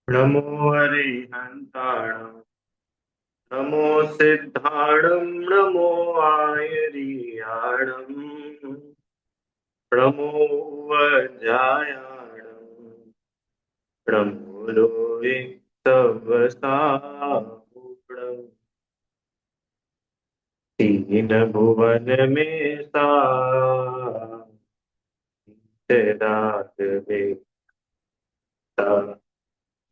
नमो अरिहन्ताणं नमो सिद्धाणं नमो आयर्याणं नमो वज्रायाणं नमो लोके सवसाहुणं तीन भुवन में सा रात बेता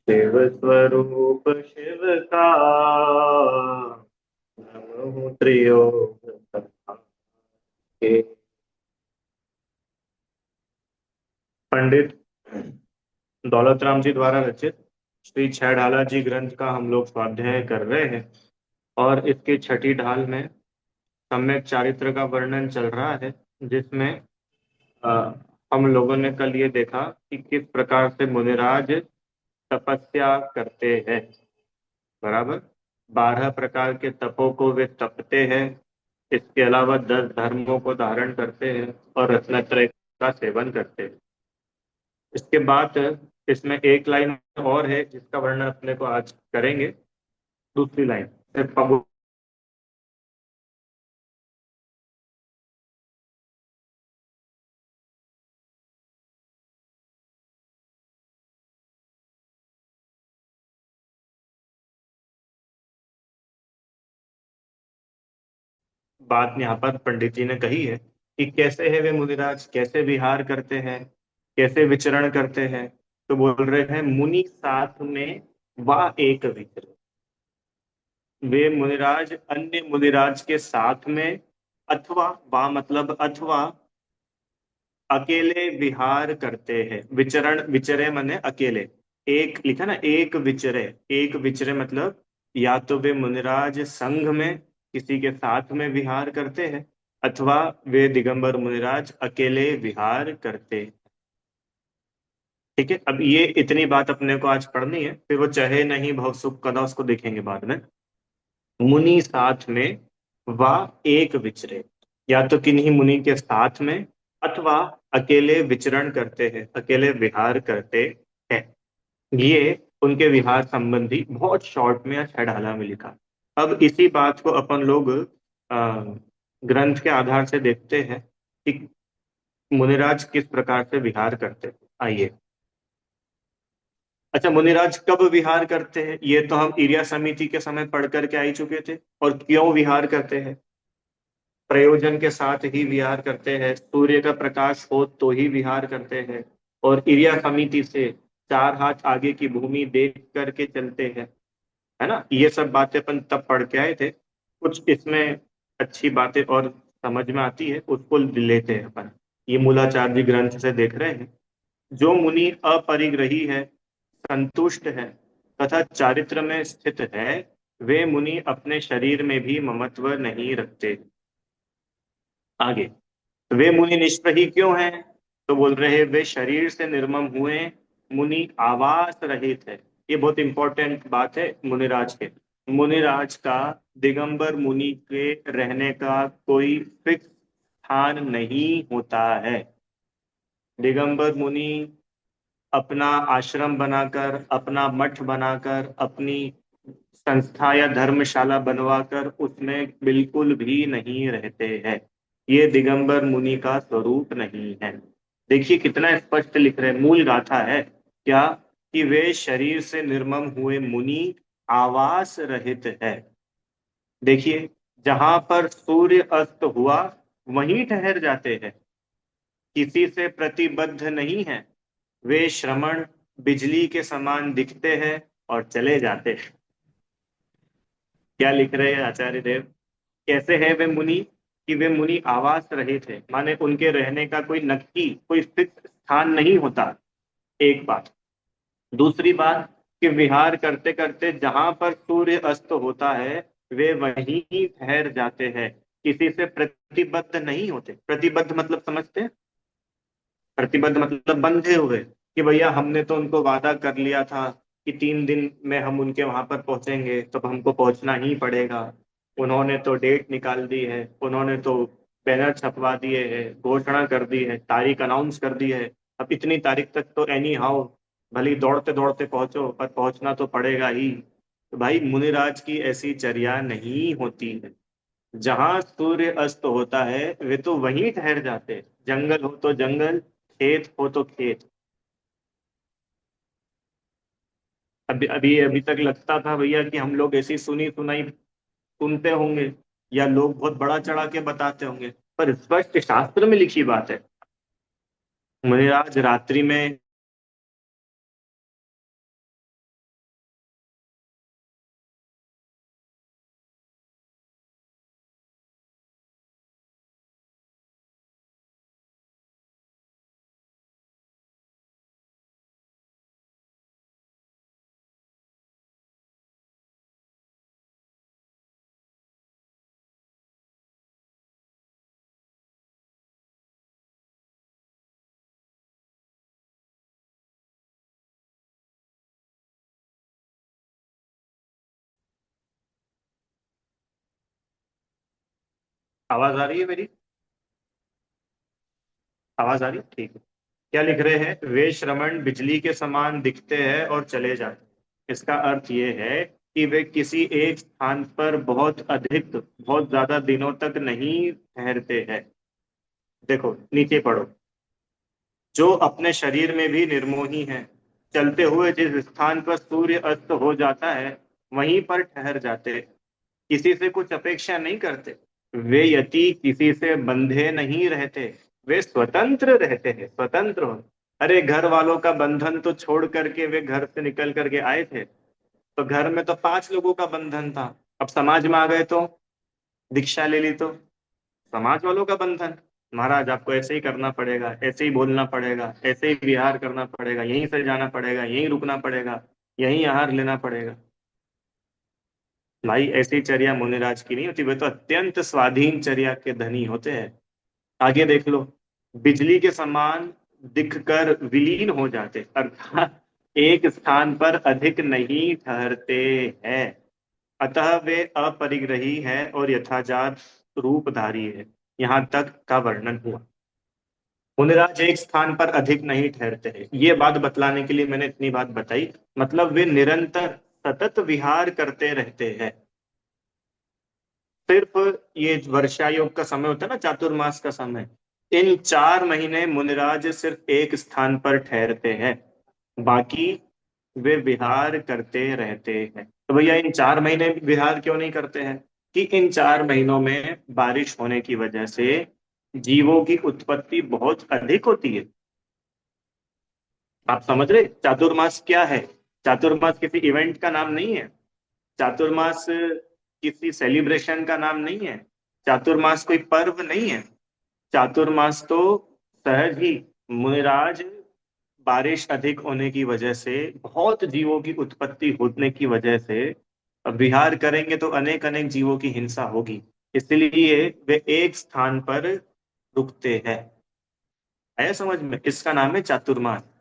शिव स्वरूप शिव का नमः त्रियों के। पंडित दौलत राम जी द्वारा रचित श्री छह जी ग्रंथ का हम लोग स्वाध्याय कर रहे हैं। और इसकी छठी ढाल में सम्यक चारित्र का वर्णन चल रहा है, जिसमें अ, हम लोगों ने कल ये देखा कि किस प्रकार से मुनिराज तपस्या करते हैं। बराबर 12 प्रकार के तपों को वे तपते हैं। इसके अलावा 10 धर्मों को धारण करते हैं और रत्नत्रय का सेवन करते हैं। इसके बाद इसमें एक लाइन और है जिसका वर्णन अपने को आज करेंगे। दूसरी लाइन सिर्फ बात यहाँ पर पंडित जी ने कही है कि कैसे है वे मुनिराज, कैसे विहार करते हैं, कैसे विचरण करते हैं। तो बोल रहे हैं मुनि साथ में वा एक विचरण। वे मुनिराज अन्य मुनिराज के साथ में अथवा वा मतलब अथवा अकेले विहार करते हैं। विचरण विचरे माने अकेले। एक लिखा ना, एक विचरे। एक विचरे मतलब या तो वे मुनिराज संघ में किसी के साथ में विहार करते हैं, अथवा वे दिगंबर मुनिराज अकेले विहार करते हैं। ठीक है, अब ये इतनी बात अपने को आज पढ़नी है, फिर वो चाहे नहीं भव सुख कदा उसको देखेंगे बाद में। मुनि साथ में वा एक विचरे, या तो किन्हीं मुनि के साथ में अथवा अकेले विचरण करते हैं, अकेले विहार करते हैं। ये उनके विहार संबंधी बहुत शॉर्ट में या छह ढाला में लिखा। अब इसी बात को अपन लोग ग्रंथ के आधार से देखते हैं कि मुनिराज किस प्रकार से विहार करते हैं। आइए। अच्छा, मुनिराज कब विहार करते हैं ये तो हम इरिया समिति के समय पढ़ करके आ ही चुके थे। और क्यों विहार करते हैं? प्रयोजन के साथ ही विहार करते हैं। सूर्य का प्रकाश हो तो ही विहार करते हैं। और इरिया समिति से 4 हाथ आगे की भूमि देख करके चलते हैं। है ना, ये सब बातें अपन तब पढ़ के आए थे। कुछ इसमें अच्छी बातें और समझ में आती है, उसको लेते हैं अपन। ये मूलाचार्य ग्रंथ से देख रहे हैं। जो मुनि अपरिग्रही है, संतुष्ट है तथा चारित्र में स्थित है, वे मुनि अपने शरीर में भी ममत्व नहीं रखते। आगे, वे मुनि निष्प्रही क्यों हैं? तो बोल रहे वे शरीर से निर्मम हुए मुनि आवास रहित है। ये बहुत इंपॉर्टेंट बात है मुनिराज के। मुनिराज का दिगंबर मुनि के रहने का कोई फिक्स स्थान नहीं होता है। दिगंबर मुनि अपना आश्रम बनाकर, अपना मठ बनाकर, अपनी संस्था या धर्मशाला बनवाकर उसमें बिल्कुल भी नहीं रहते हैं। ये दिगंबर मुनि का स्वरूप नहीं है। देखिए कितना स्पष्ट लिख रहे हैं, मूल गाथा है क्या? कि वे शरीर से निर्मम हुए मुनि आवास रहित है। देखिए, जहां पर सूर्य अस्त हुआ वहीं ठहर जाते हैं, किसी से प्रतिबद्ध नहीं है। वे श्रमण बिजली के समान दिखते हैं और चले जाते हैं। क्या लिख रहे हैं आचार्य देव? कैसे है वे मुनि? कि वे मुनि आवास रहे थे, माने उनके रहने का कोई नक्की, कोई फिक्स स्थान नहीं होता। एक बात। दूसरी बात कि विहार करते करते जहां पर सूर्य अस्त होता है वे वहीं ठहर जाते हैं, किसी से प्रतिबद्ध नहीं होते। प्रतिबद्ध मतलब समझते हैं? प्रतिबद्ध मतलब बंधे हुए, कि भैया हमने तो उनको वादा कर लिया था कि 3 दिन में हम उनके वहां पर पहुंचेंगे, तो हमको पहुंचना ही पड़ेगा। उन्होंने तो डेट निकाल दी है, उन्होंने तो बैनर छपवा दिए हैं, घोषणा कर दी है, तारीख अनाउंस कर दी है। अब इतनी तारीख तक तो एनी हाउ भले ही दौड़ते दौड़ते पहुंचो, पर पहुंचना तो पड़ेगा ही। तो भाई मुनिराज की ऐसी चर्या नहीं होती है। जहां सूर्य अस्त होता है वे तो वहीं ठहर जाते हैं। जंगल हो तो जंगल, खेत हो तो खेत। अभी अभी अभी तक लगता था भैया कि हम लोग ऐसी सुनी सुनाई सुनते होंगे, या लोग बहुत बड़ा चढ़ा के बताते होंगे, पर स्पष्ट शास्त्र में लिखी बात है। मुनिराज रात्रि में। आवाज आ रही है मेरी? आवाज आ रही है? ठीक है। क्या लिख रहे हैं? वे श्रमण बिजली के समान दिखते हैं और चले जाते हैं। इसका अर्थ ये है कि वे किसी एक स्थान पर बहुत अधिक, बहुत ज्यादा दिनों तक नहीं ठहरते हैं। देखो नीचे पढ़ो। जो अपने शरीर में भी निर्मोही हैं, चलते हुए जिस स्थान पर सूर्य अस्त हो जाता है वहीं पर ठहर जाते, किसी से कुछ अपेक्षा नहीं करते। वे यति किसी से बंधे नहीं रहते, वे स्वतंत्र रहते हैं, स्वतंत्र हो। अरे घर वालों का बंधन तो छोड़ करके वे घर से निकल करके आए थे, तो घर में तो 5 लोगों का बंधन था। अब समाज में आ गए तो दीक्षा ले ली तो समाज वालों का बंधन। महाराज आपको ऐसे ही करना पड़ेगा, ऐसे ही बोलना पड़ेगा, ऐसे ही विहार करना पड़ेगा, यहीं से जाना पड़ेगा, यहीं रुकना पड़ेगा, यहीं आहार लेना पड़ेगा। भाई ऐसी चर्या मुनिराज की नहीं होती, वे तो अत्यंत स्वाधीन चर्या के धनी होते हैं। आगे देख लो। बिजली के समान दिखकर विलीन हो जाते, अर्थात एक स्थान पर अधिक नहीं ठहरते हैं। अतः वे अपरिग्रही है और यथाजात रूपधारी है। यहाँ तक का वर्णन हुआ। मुनिराज एक स्थान पर अधिक नहीं ठहरते हैं, ये बात बतलाने के लिए मैंने इतनी बात बताई। मतलब वे निरंतर सतत विहार करते रहते हैं। सिर्फ ये वर्षा योग का समय होता है ना, चातुर्मास का समय, इन 4 महीने मुनिराज सिर्फ एक स्थान पर ठहरते हैं। बाकी वे विहार करते रहते हैं। तो भैया इन 4 महीने विहार क्यों नहीं करते हैं? कि इन 4 महीनों में बारिश होने की वजह से जीवों की उत्पत्ति बहुत अधिक होती है। आप समझ रहे चातुर्मास क्या है? चातुर्मास किसी इवेंट का नाम नहीं है। चातुर्मास किसी सेलिब्रेशन का नाम नहीं है। चातुर्मास कोई पर्व नहीं है। चातुर्मास तो सहज ही मुनिराज बारिश अधिक होने की वजह से, बहुत जीवों की उत्पत्ति होने की वजह से विहार करेंगे तो अनेक अनेक जीवों की हिंसा होगी। इसलिए वे एक स्थान पर रुकते हैं। आया समझ में? इसका नाम है चातुर्मास।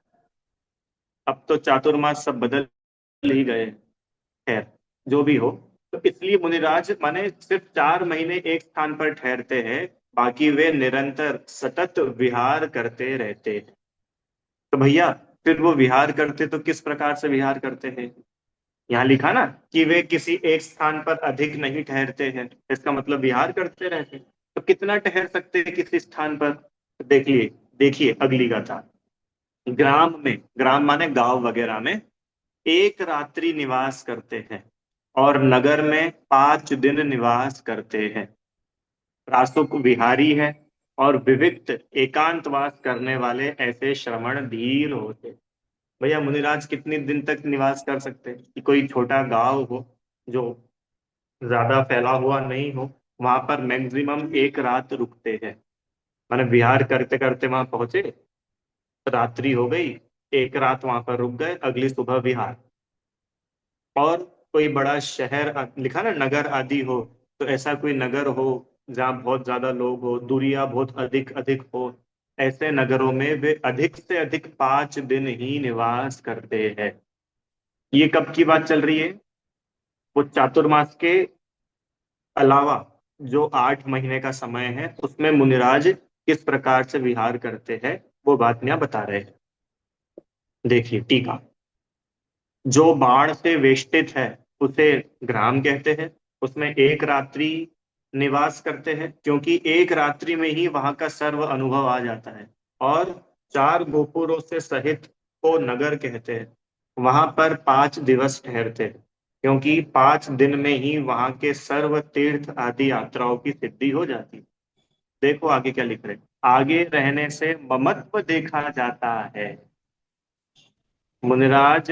अब तो चातुर्मास सब बदल ही गए। खैर, जो भी हो। तो इसलिए मुनिराज माने सिर्फ 4 महीने एक स्थान पर ठहरते हैं। बाकी वे निरंतर सतत विहार करते रहते हैं। तो भैया फिर वो विहार करते तो किस प्रकार से विहार करते हैं? यहाँ लिखा ना कि वे किसी एक स्थान पर अधिक नहीं ठहरते हैं, इसका मतलब विहार करते रहते हैं। तो कितना ठहर सकते हैं किसी स्थान पर? तो देखिए, देखिए अगली गाथा। ग्राम में, ग्राम माने गांव वगैरह में, एक रात्रि निवास करते हैं और नगर में 5 दिन निवास करते हैं। रासुक विहारी है और विविक्त एकांतवास करने वाले ऐसे श्रमण धीर होते। भैया मुनिराज कितने दिन तक निवास कर सकते हैं? कि कोई छोटा गांव हो जो ज्यादा फैला हुआ नहीं हो, वहां पर मैक्सिमम एक रात रुकते हैं। मैंने विहार करते करते वहां पहुंचे, रात्रि हो गई, एक रात वहां पर रुक गए, अगली सुबह विहार। और कोई बड़ा शहर लिखा ना नगर आदि हो, तो ऐसा कोई नगर हो जहाँ बहुत ज्यादा लोग हो, दूरियां बहुत अधिक अधिक हो, ऐसे नगरों में वे अधिक से अधिक 5 दिन ही निवास करते हैं। ये कब की बात चल रही है? वो चातुर्मास के अलावा जो 8 महीने का समय है उसमें मुनिराज किस प्रकार से विहार करते हैं, वो बात यहाँ बता रहे हैं। देखिए टीका, जो बाढ़ से वेष्टित है उसे ग्राम कहते हैं। उसमें एक रात्रि निवास करते हैं, क्योंकि एक रात्रि में ही वहां का सर्व अनुभव आ जाता है। और चार गोपुरों से सहित को नगर कहते हैं। वहां पर 5 दिवस ठहरते हैं, क्योंकि 5 दिन में ही वहां के सर्व तीर्थ आदि यात्राओं की सिद्धि हो जाती है। देखो आगे क्या लिख रहे हैं। आगे रहने से ममत्व देखा जाता है। मुनिराज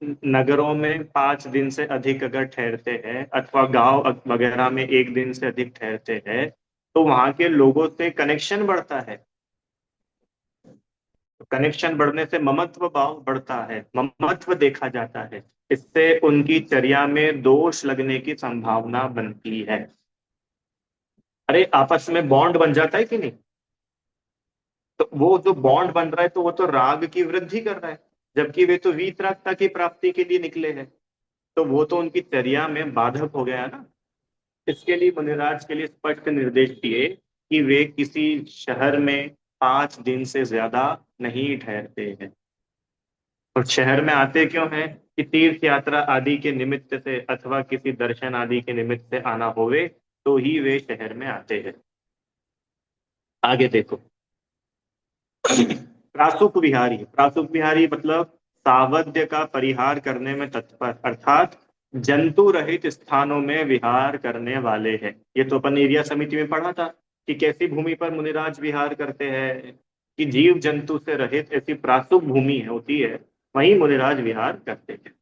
नगरों में 5 दिन से अधिक अगर ठहरते हैं, अथवा गांव वगैरह में 1 दिन से अधिक ठहरते हैं, तो वहां के लोगों से कनेक्शन बढ़ता है। कनेक्शन बढ़ने से ममत्व भाव बढ़ता है, ममत्व देखा जाता है। इससे उनकी चर्या में दोष लगने की संभावना बनती है। अरे आपस में बॉन्ड बन जाता है कि नहीं? तो वो जो बॉन्ड बन रहा है, तो वो तो राग की वृद्धि कर रहा है, जबकि वे तो वीतरागता की प्राप्ति के लिए निकले हैं। तो वो तो उनकी चर्या में बाधक हो गया ना। इसके लिए मुनिराज के लिए स्पष्ट निर्देश दिए कि वे किसी शहर में 5 दिन से ज्यादा नहीं ठहरते हैं। और शहर में आते क्यों हैं? कि तीर्थ यात्रा आदि के निमित्त से, अथवा किसी दर्शन आदि के निमित्त से आना होवे, तो ही वे शहर में आते हैं। आगे देखो। प्रासुक विहारी, प्रासुक विहारी मतलब सावध्य का परिहार करने में तत्पर, अर्थात जंतु रहित स्थानों में विहार करने वाले हैं। ये तो अपन एरिया समिति में पढ़ा था कि कैसी भूमि पर मुनिराज विहार करते हैं। कि जीव जंतु से रहित ऐसी प्रासुक भूमि होती है, वहीं मुनिराज विहार करते हैं।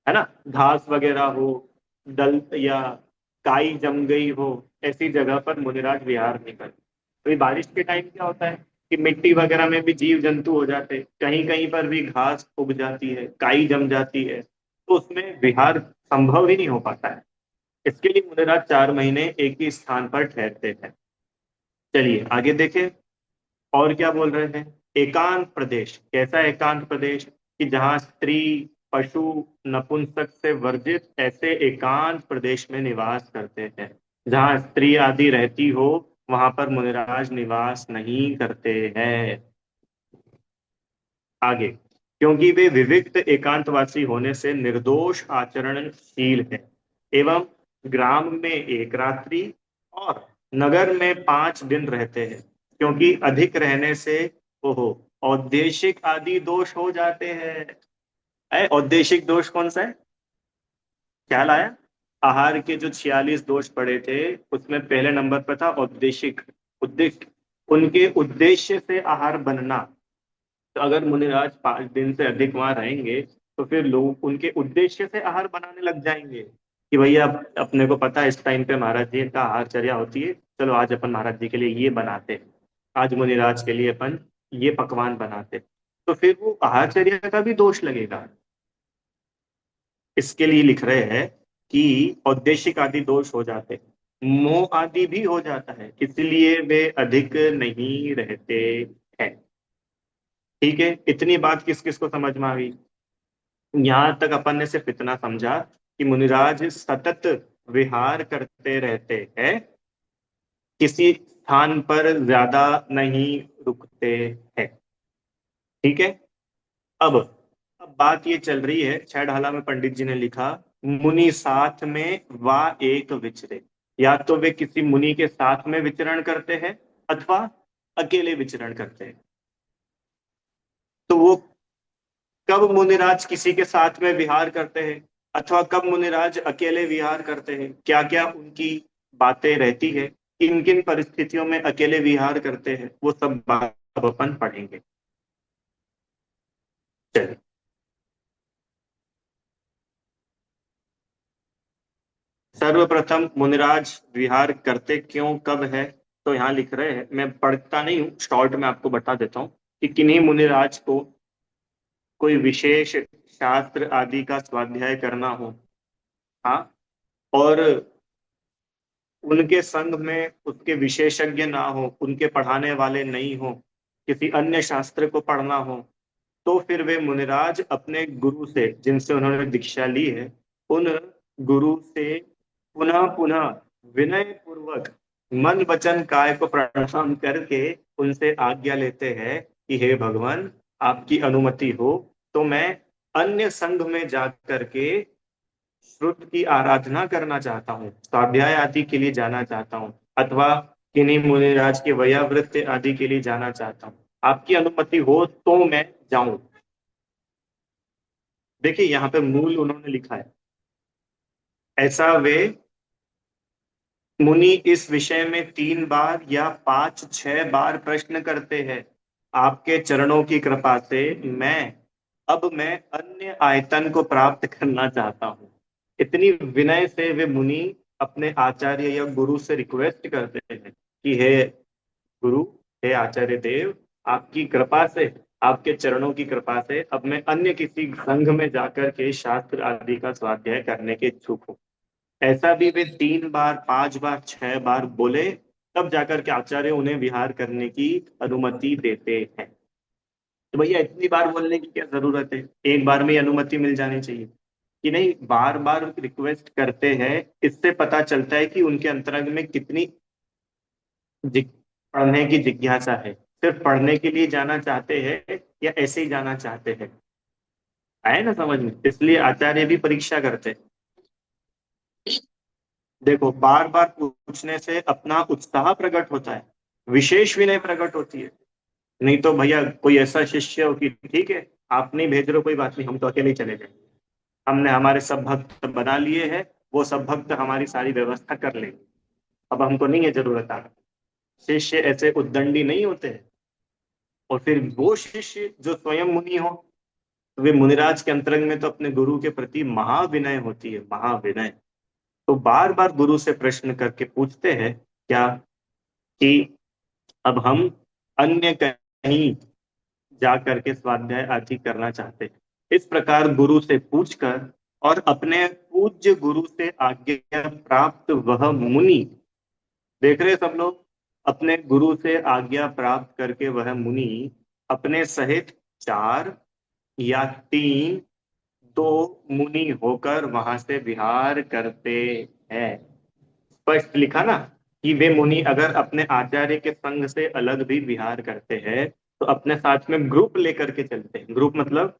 है ना? घास वगैरह हो, दल या काई जम गई हो, ऐसी जगह पर मुनिराज विहार नहीं करते। तो बारिश के टाइम क्या होता है कि मिट्टी वगैरह में भी जीव जंतु हो जाते हैं, कहीं कहीं पर भी घास उग जाती है, काई जम जाती है, तो उसमें विहार संभव ही नहीं हो पाता है। इसके लिए मुनिराज 4 महीने एक ही स्थान पर ठहरते हैं। चलिए आगे देखें, और क्या बोल रहे हैं। एकांत प्रदेश, कैसा एकांत प्रदेश? कि जहां स्त्री, पशु, नपुंसक से वर्जित ऐसे एकांत प्रदेश में निवास करते हैं। जहां स्त्री आदि रहती हो, वहां पर मुनिराज निवास नहीं करते हैं। आगे, क्योंकि वे विविक्त एकांतवासी होने से निर्दोष आचरणशील है, एवं ग्राम में एक रात्रि और नगर में 5 दिन रहते हैं। क्योंकि अधिक रहने से ओहो औदेशिक आदि दोष हो जाते हैं। औदेशिक दोष कौन सा है? ख्याल आया? आहार के जो 46 दोष पड़े थे, उसमें पहले नंबर पर था औदेशिक। उद्देश्य, उनके उद्देश्य से आहार बनना। तो अगर मुनिराज 5 दिन से अधिक वहां रहेंगे, तो फिर लोग उनके उद्देश्य से आहार बनाने लग जाएंगे। कि भैया अपने को पता है इस टाइम पे महाराज जी का आहारचर्या होती है, चलो आज अपन महाराज जी के लिए ये बनाते हैं, आज मुनिराज के लिए अपन ये पकवान बनाते हैं। तो फिर वो आहारचर्या का भी दोष लगेगा। इसके लिए लिख रहे हैं कि औदेशिक आदि दोष हो जाते हैं, मोह आदि भी हो जाता है, इसलिए वे अधिक नहीं रहते हैं। ठीक है, इतनी बात किस किस को समझ में आ गई? यहां तक अपन ने सिर्फ इतना समझा कि मुनिराज सतत विहार करते रहते हैं, किसी स्थान पर ज्यादा नहीं रुकते हैं। ठीक है। अब अब बात ये चल रही है, छह ढाला में पंडित जी ने लिखा, मुनि साथ में वा एक विचरे। या तो वे किसी मुनि के साथ में विचरण करते हैं, अथवा अकेले विचरण करते हैं। तो वो कब मुनिराज किसी के साथ में विहार करते हैं, अथवा कब मुनिराज अकेले विहार करते हैं, क्या क्या उनकी बातें रहती है, किन किन परिस्थितियों में अकेले विहार करते हैं, वो सब बात अब अपन पढ़ेंगे। चलिए। सर्वप्रथम मुनिराज विहार करते क्यों कब है, तो यहाँ लिख रहे हैं, मैं पढ़ता नहीं हूँ, शॉर्ट में आपको बता देता हूँ कि किन्हीं मुनिराज को कोई विशेष शास्त्र आदि का स्वाध्याय करना हो। हाँ। और उनके संग में उसके विशेषज्ञ ना हो, उनके पढ़ाने वाले नहीं हो, किसी अन्य शास्त्र को पढ़ना हो, तो फिर वे मुनिराज अपने गुरु से, जिनसे उन्होंने दीक्षा ली है, उन गुरु से पुनः पुनः विनय पूर्वक मन वचन काय को प्रणाम करके उनसे आज्ञा लेते हैं कि हे भगवान, आपकी अनुमति हो तो मैं अन्य संघ में जा करके श्रुत की आराधना करना चाहता हूँ, स्वाध्याय आदि के लिए जाना चाहता हूँ, अथवा किन्हीं मुनिराज के वयावृत्ति आदि के लिए जाना चाहता हूँ। आपकी अनुमति हो तो मैं जाऊं। देखिए यहाँ पे मूल उन्होंने लिखा है, ऐसा वे मुनि इस विषय में 3 बार या 5-6 बार प्रश्न करते हैं। आपके चरणों की कृपा से मैं अन्य आयतन को प्राप्त करना चाहता हूँ। इतनी विनय से वे मुनि अपने आचार्य या गुरु से रिक्वेस्ट करते हैं कि हे गुरु, हे आचार्य देव, आपकी कृपा से, आपके चरणों की कृपा से अब मैं अन्य किसी संघ में जाकर के शास्त्र आदि का स्वाध्याय करने के इच्छुक हूँ। ऐसा भी वे 3 बार, 5 बार, 6 बार बोले, तब जाकर के आचार्य उन्हें विहार करने की अनुमति देते हैं। तो भैया इतनी बार बोलने की क्या जरूरत है, एक बार में ही अनुमति मिल जानी चाहिए कि नहीं? बार बार रिक्वेस्ट करते हैं, इससे पता चलता है कि उनके अंतरंग में कितनी जिग- पढ़ने की जिज्ञासा है। सिर्फ पढ़ने के लिए जाना चाहते हैं या ऐसे ही जाना चाहते हैं? आए ना समझ में? इसलिए आचार्य भी परीक्षा करते हैं। देखो, बार बार पूछने से अपना उत्साह प्रकट होता है, विशेष विनय प्रकट होती है। नहीं तो भैया कोई ऐसा शिष्य हो कि ठीक है, आप नहीं भेज रहे हो, कोई बात नहीं, हम तो अकेले ही चले जाएंगे, हमने हमारे सब भक्त बना लिए हैं, वो सब भक्त हमारी सारी व्यवस्था कर लेंगे, अब हमको नहीं है जरूरत आ। शिष्य ऐसे उद्दंडी नहीं होते हैं। और फिर वो शिष्य जो स्वयं मुनि हो, तो वे मुनिराज के अंतरंग में तो अपने गुरु के प्रति महाविनय होती है, महाविनय। तो बार बार गुरु से प्रश्न करके पूछते हैं क्या, कि अब हम अन्य कहीं जा करके स्वाध्याय आदि करना चाहते हैं। इस प्रकार गुरु से पूछकर और अपने पूज्य गुरु से आज्ञा प्राप्त वह मुनि, देख रहे सब लोग, अपने गुरु से आज्ञा प्राप्त करके वह मुनि अपने सहित 4 या 3, 2 मुनि होकर वहां से विहार करते हैं। स्पष्ट लिखा ना कि वे मुनि अगर अपने आचार्य के संग से अलग भी विहार करते हैं तो अपने साथ में ग्रुप लेकर के चलते हैं। ग्रुप मतलब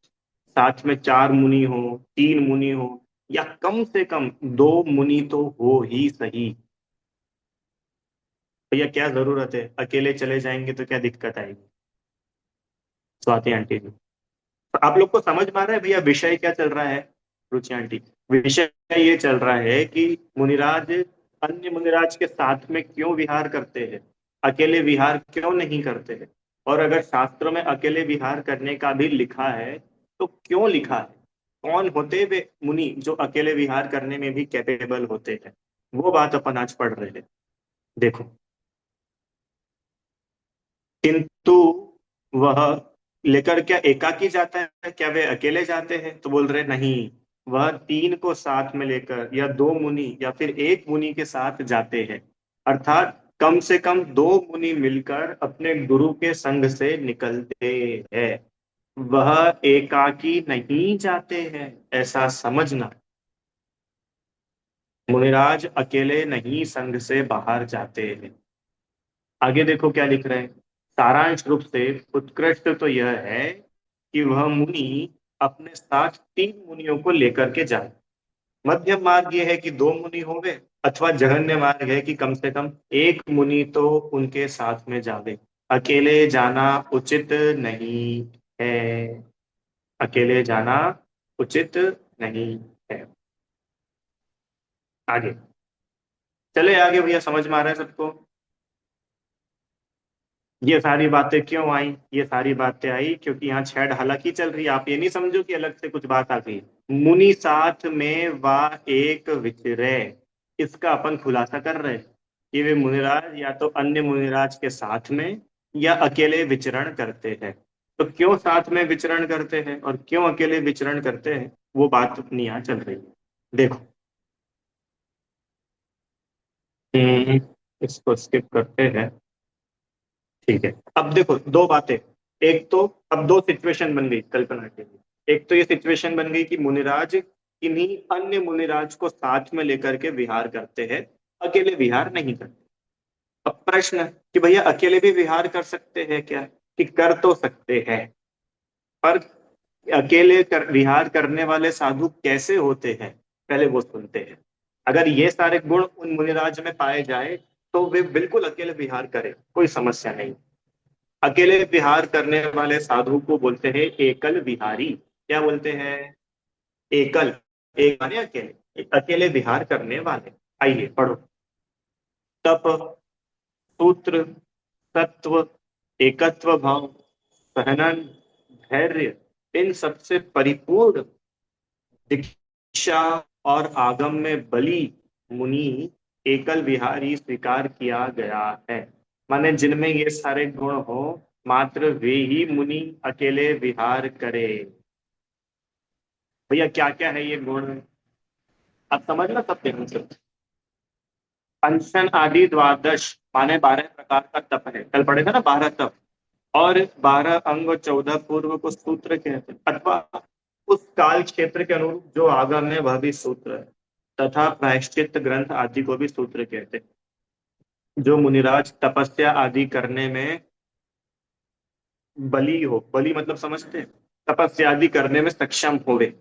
साथ में 4 मुनि हो, 3 मुनि हो, या कम से कम 2 मुनि तो हो ही सही। भैया क्या जरूरत है, अकेले चले जाएंगे तो क्या दिक्कत आएगी? स्वाति आंटी जी, तो आप लोग को समझ में आ रहा है भैया विषय क्या चल रहा है? रुचि आंटी, विषय ये चल रहा है कि मुनिराज अन्य मुनिराज के साथ में क्यों विहार करते हैं, अकेले विहार क्यों नहीं करते हैं? और अगर शास्त्रों में अकेले विहार करने का भी लिखा है तो क्यों लिखा है? कौन होते वे मुनि जो अकेले विहार करने में भी कैपेबल होते हैं? वो बात अपन आज पढ़ रहे हैं। देखो, किंतु वह लेकर क्या एकाकी जाता है, क्या वे अकेले जाते हैं? तो बोल रहे नहीं, वह 3 को साथ में लेकर या 2 मुनि या फिर 1 मुनि के साथ जाते हैं। अर्थात कम से कम 2 मुनि मिलकर अपने गुरु के संग से निकलते हैं। वह एकाकी नहीं जाते हैं, ऐसा समझना। मुनिराज अकेले नहीं संघ से बाहर जाते हैं। आगे देखो क्या लिख रहे हैं, सारांश रूप से उत्कृष्ट तो यह है कि वह मुनि अपने साथ 3 मुनियों को लेकर के जाए। मध्यम मार्ग यह है कि 2 मुनि हो गए, अथवा जघन्य मार्ग है कि कम से कम 1 मुनि तो उनके साथ में जावे। अकेले जाना उचित नहीं है, अकेले जाना उचित नहीं है। आगे चले, आगे भैया समझ में आ रहा है सबको? ये सारी बातें क्यों आई? ये सारी बातें आई क्योंकि यहाँ 6 ढाला की चल रही है। आप ये नहीं समझो कि अलग से कुछ बात आ गई। मुनि साथ में वा एक विचरे, इसका अपन खुलासा कर रहे हैं कि वे मुनिराज या तो अन्य मुनिराज के साथ में या अकेले विचरण करते हैं। तो क्यों साथ में विचरण करते हैं और क्यों अकेले विचरण करते हैं, वो बात अपनी यहाँ चल रही है। देखो, इसको स्किप करते हैं। ठीक है, अब देखो 2 बातें। एक तो अब 2 सिचुएशन बन गई कल्पना के लिए। एक तो ये सिचुएशन बन गई कि मुनिराज किन्हीं अन्य मुनिराज को साथ में लेकर के विहार करते हैं, अकेले विहार नहीं करते। अब प्रश्न कि भैया अकेले भी विहार कर सकते हैं क्या? कि कर तो सकते हैं, पर अकेले विहार करने वाले साधु कैसे होते हैं, पहले वो सुनते हैं। अगर ये सारे गुण उन मुनिराज में पाए जाए तो वे बिल्कुल अकेले विहार करें, कोई समस्या नहीं। अकेले विहार करने वाले साधु को बोलते हैं एकल विहारी। क्या बोलते हैं? एकल, एक माने अकेले, अकेले विहार करने वाले। आइए पढ़ो। तप, सूत्र, तत्व, एकत्व भाव, सहनन, धैर्य, इन सबसे परिपूर्ण दीक्षा और आगम में बलि मुनि एकल विहारी स्वीकार किया गया है। माने जिनमें ये सारे गुण हो, मात्र वे ही मुनि अकेले विहार करे। भैया क्या क्या है ये गुण, अब समझना सब ध्यान से। अनशन आदि द्वादश, माने 12 प्रकार का तप है, कल पढ़े थे ना 12 तप। और 12 अंग और 14 पूर्व को सूत्र कहते हैं, अथवा उस काल क्षेत्र के अनुरूप जो आगम है वह भी सूत्र है। तथा प्रायश्चित ग्रंथ आदि को भी सूत्र कहते हैं। जो मुनिराज तपस्या आदि करने में बली हो, बली मतलब समझते हैं, तपस्या आदि करने में सक्षम होवे,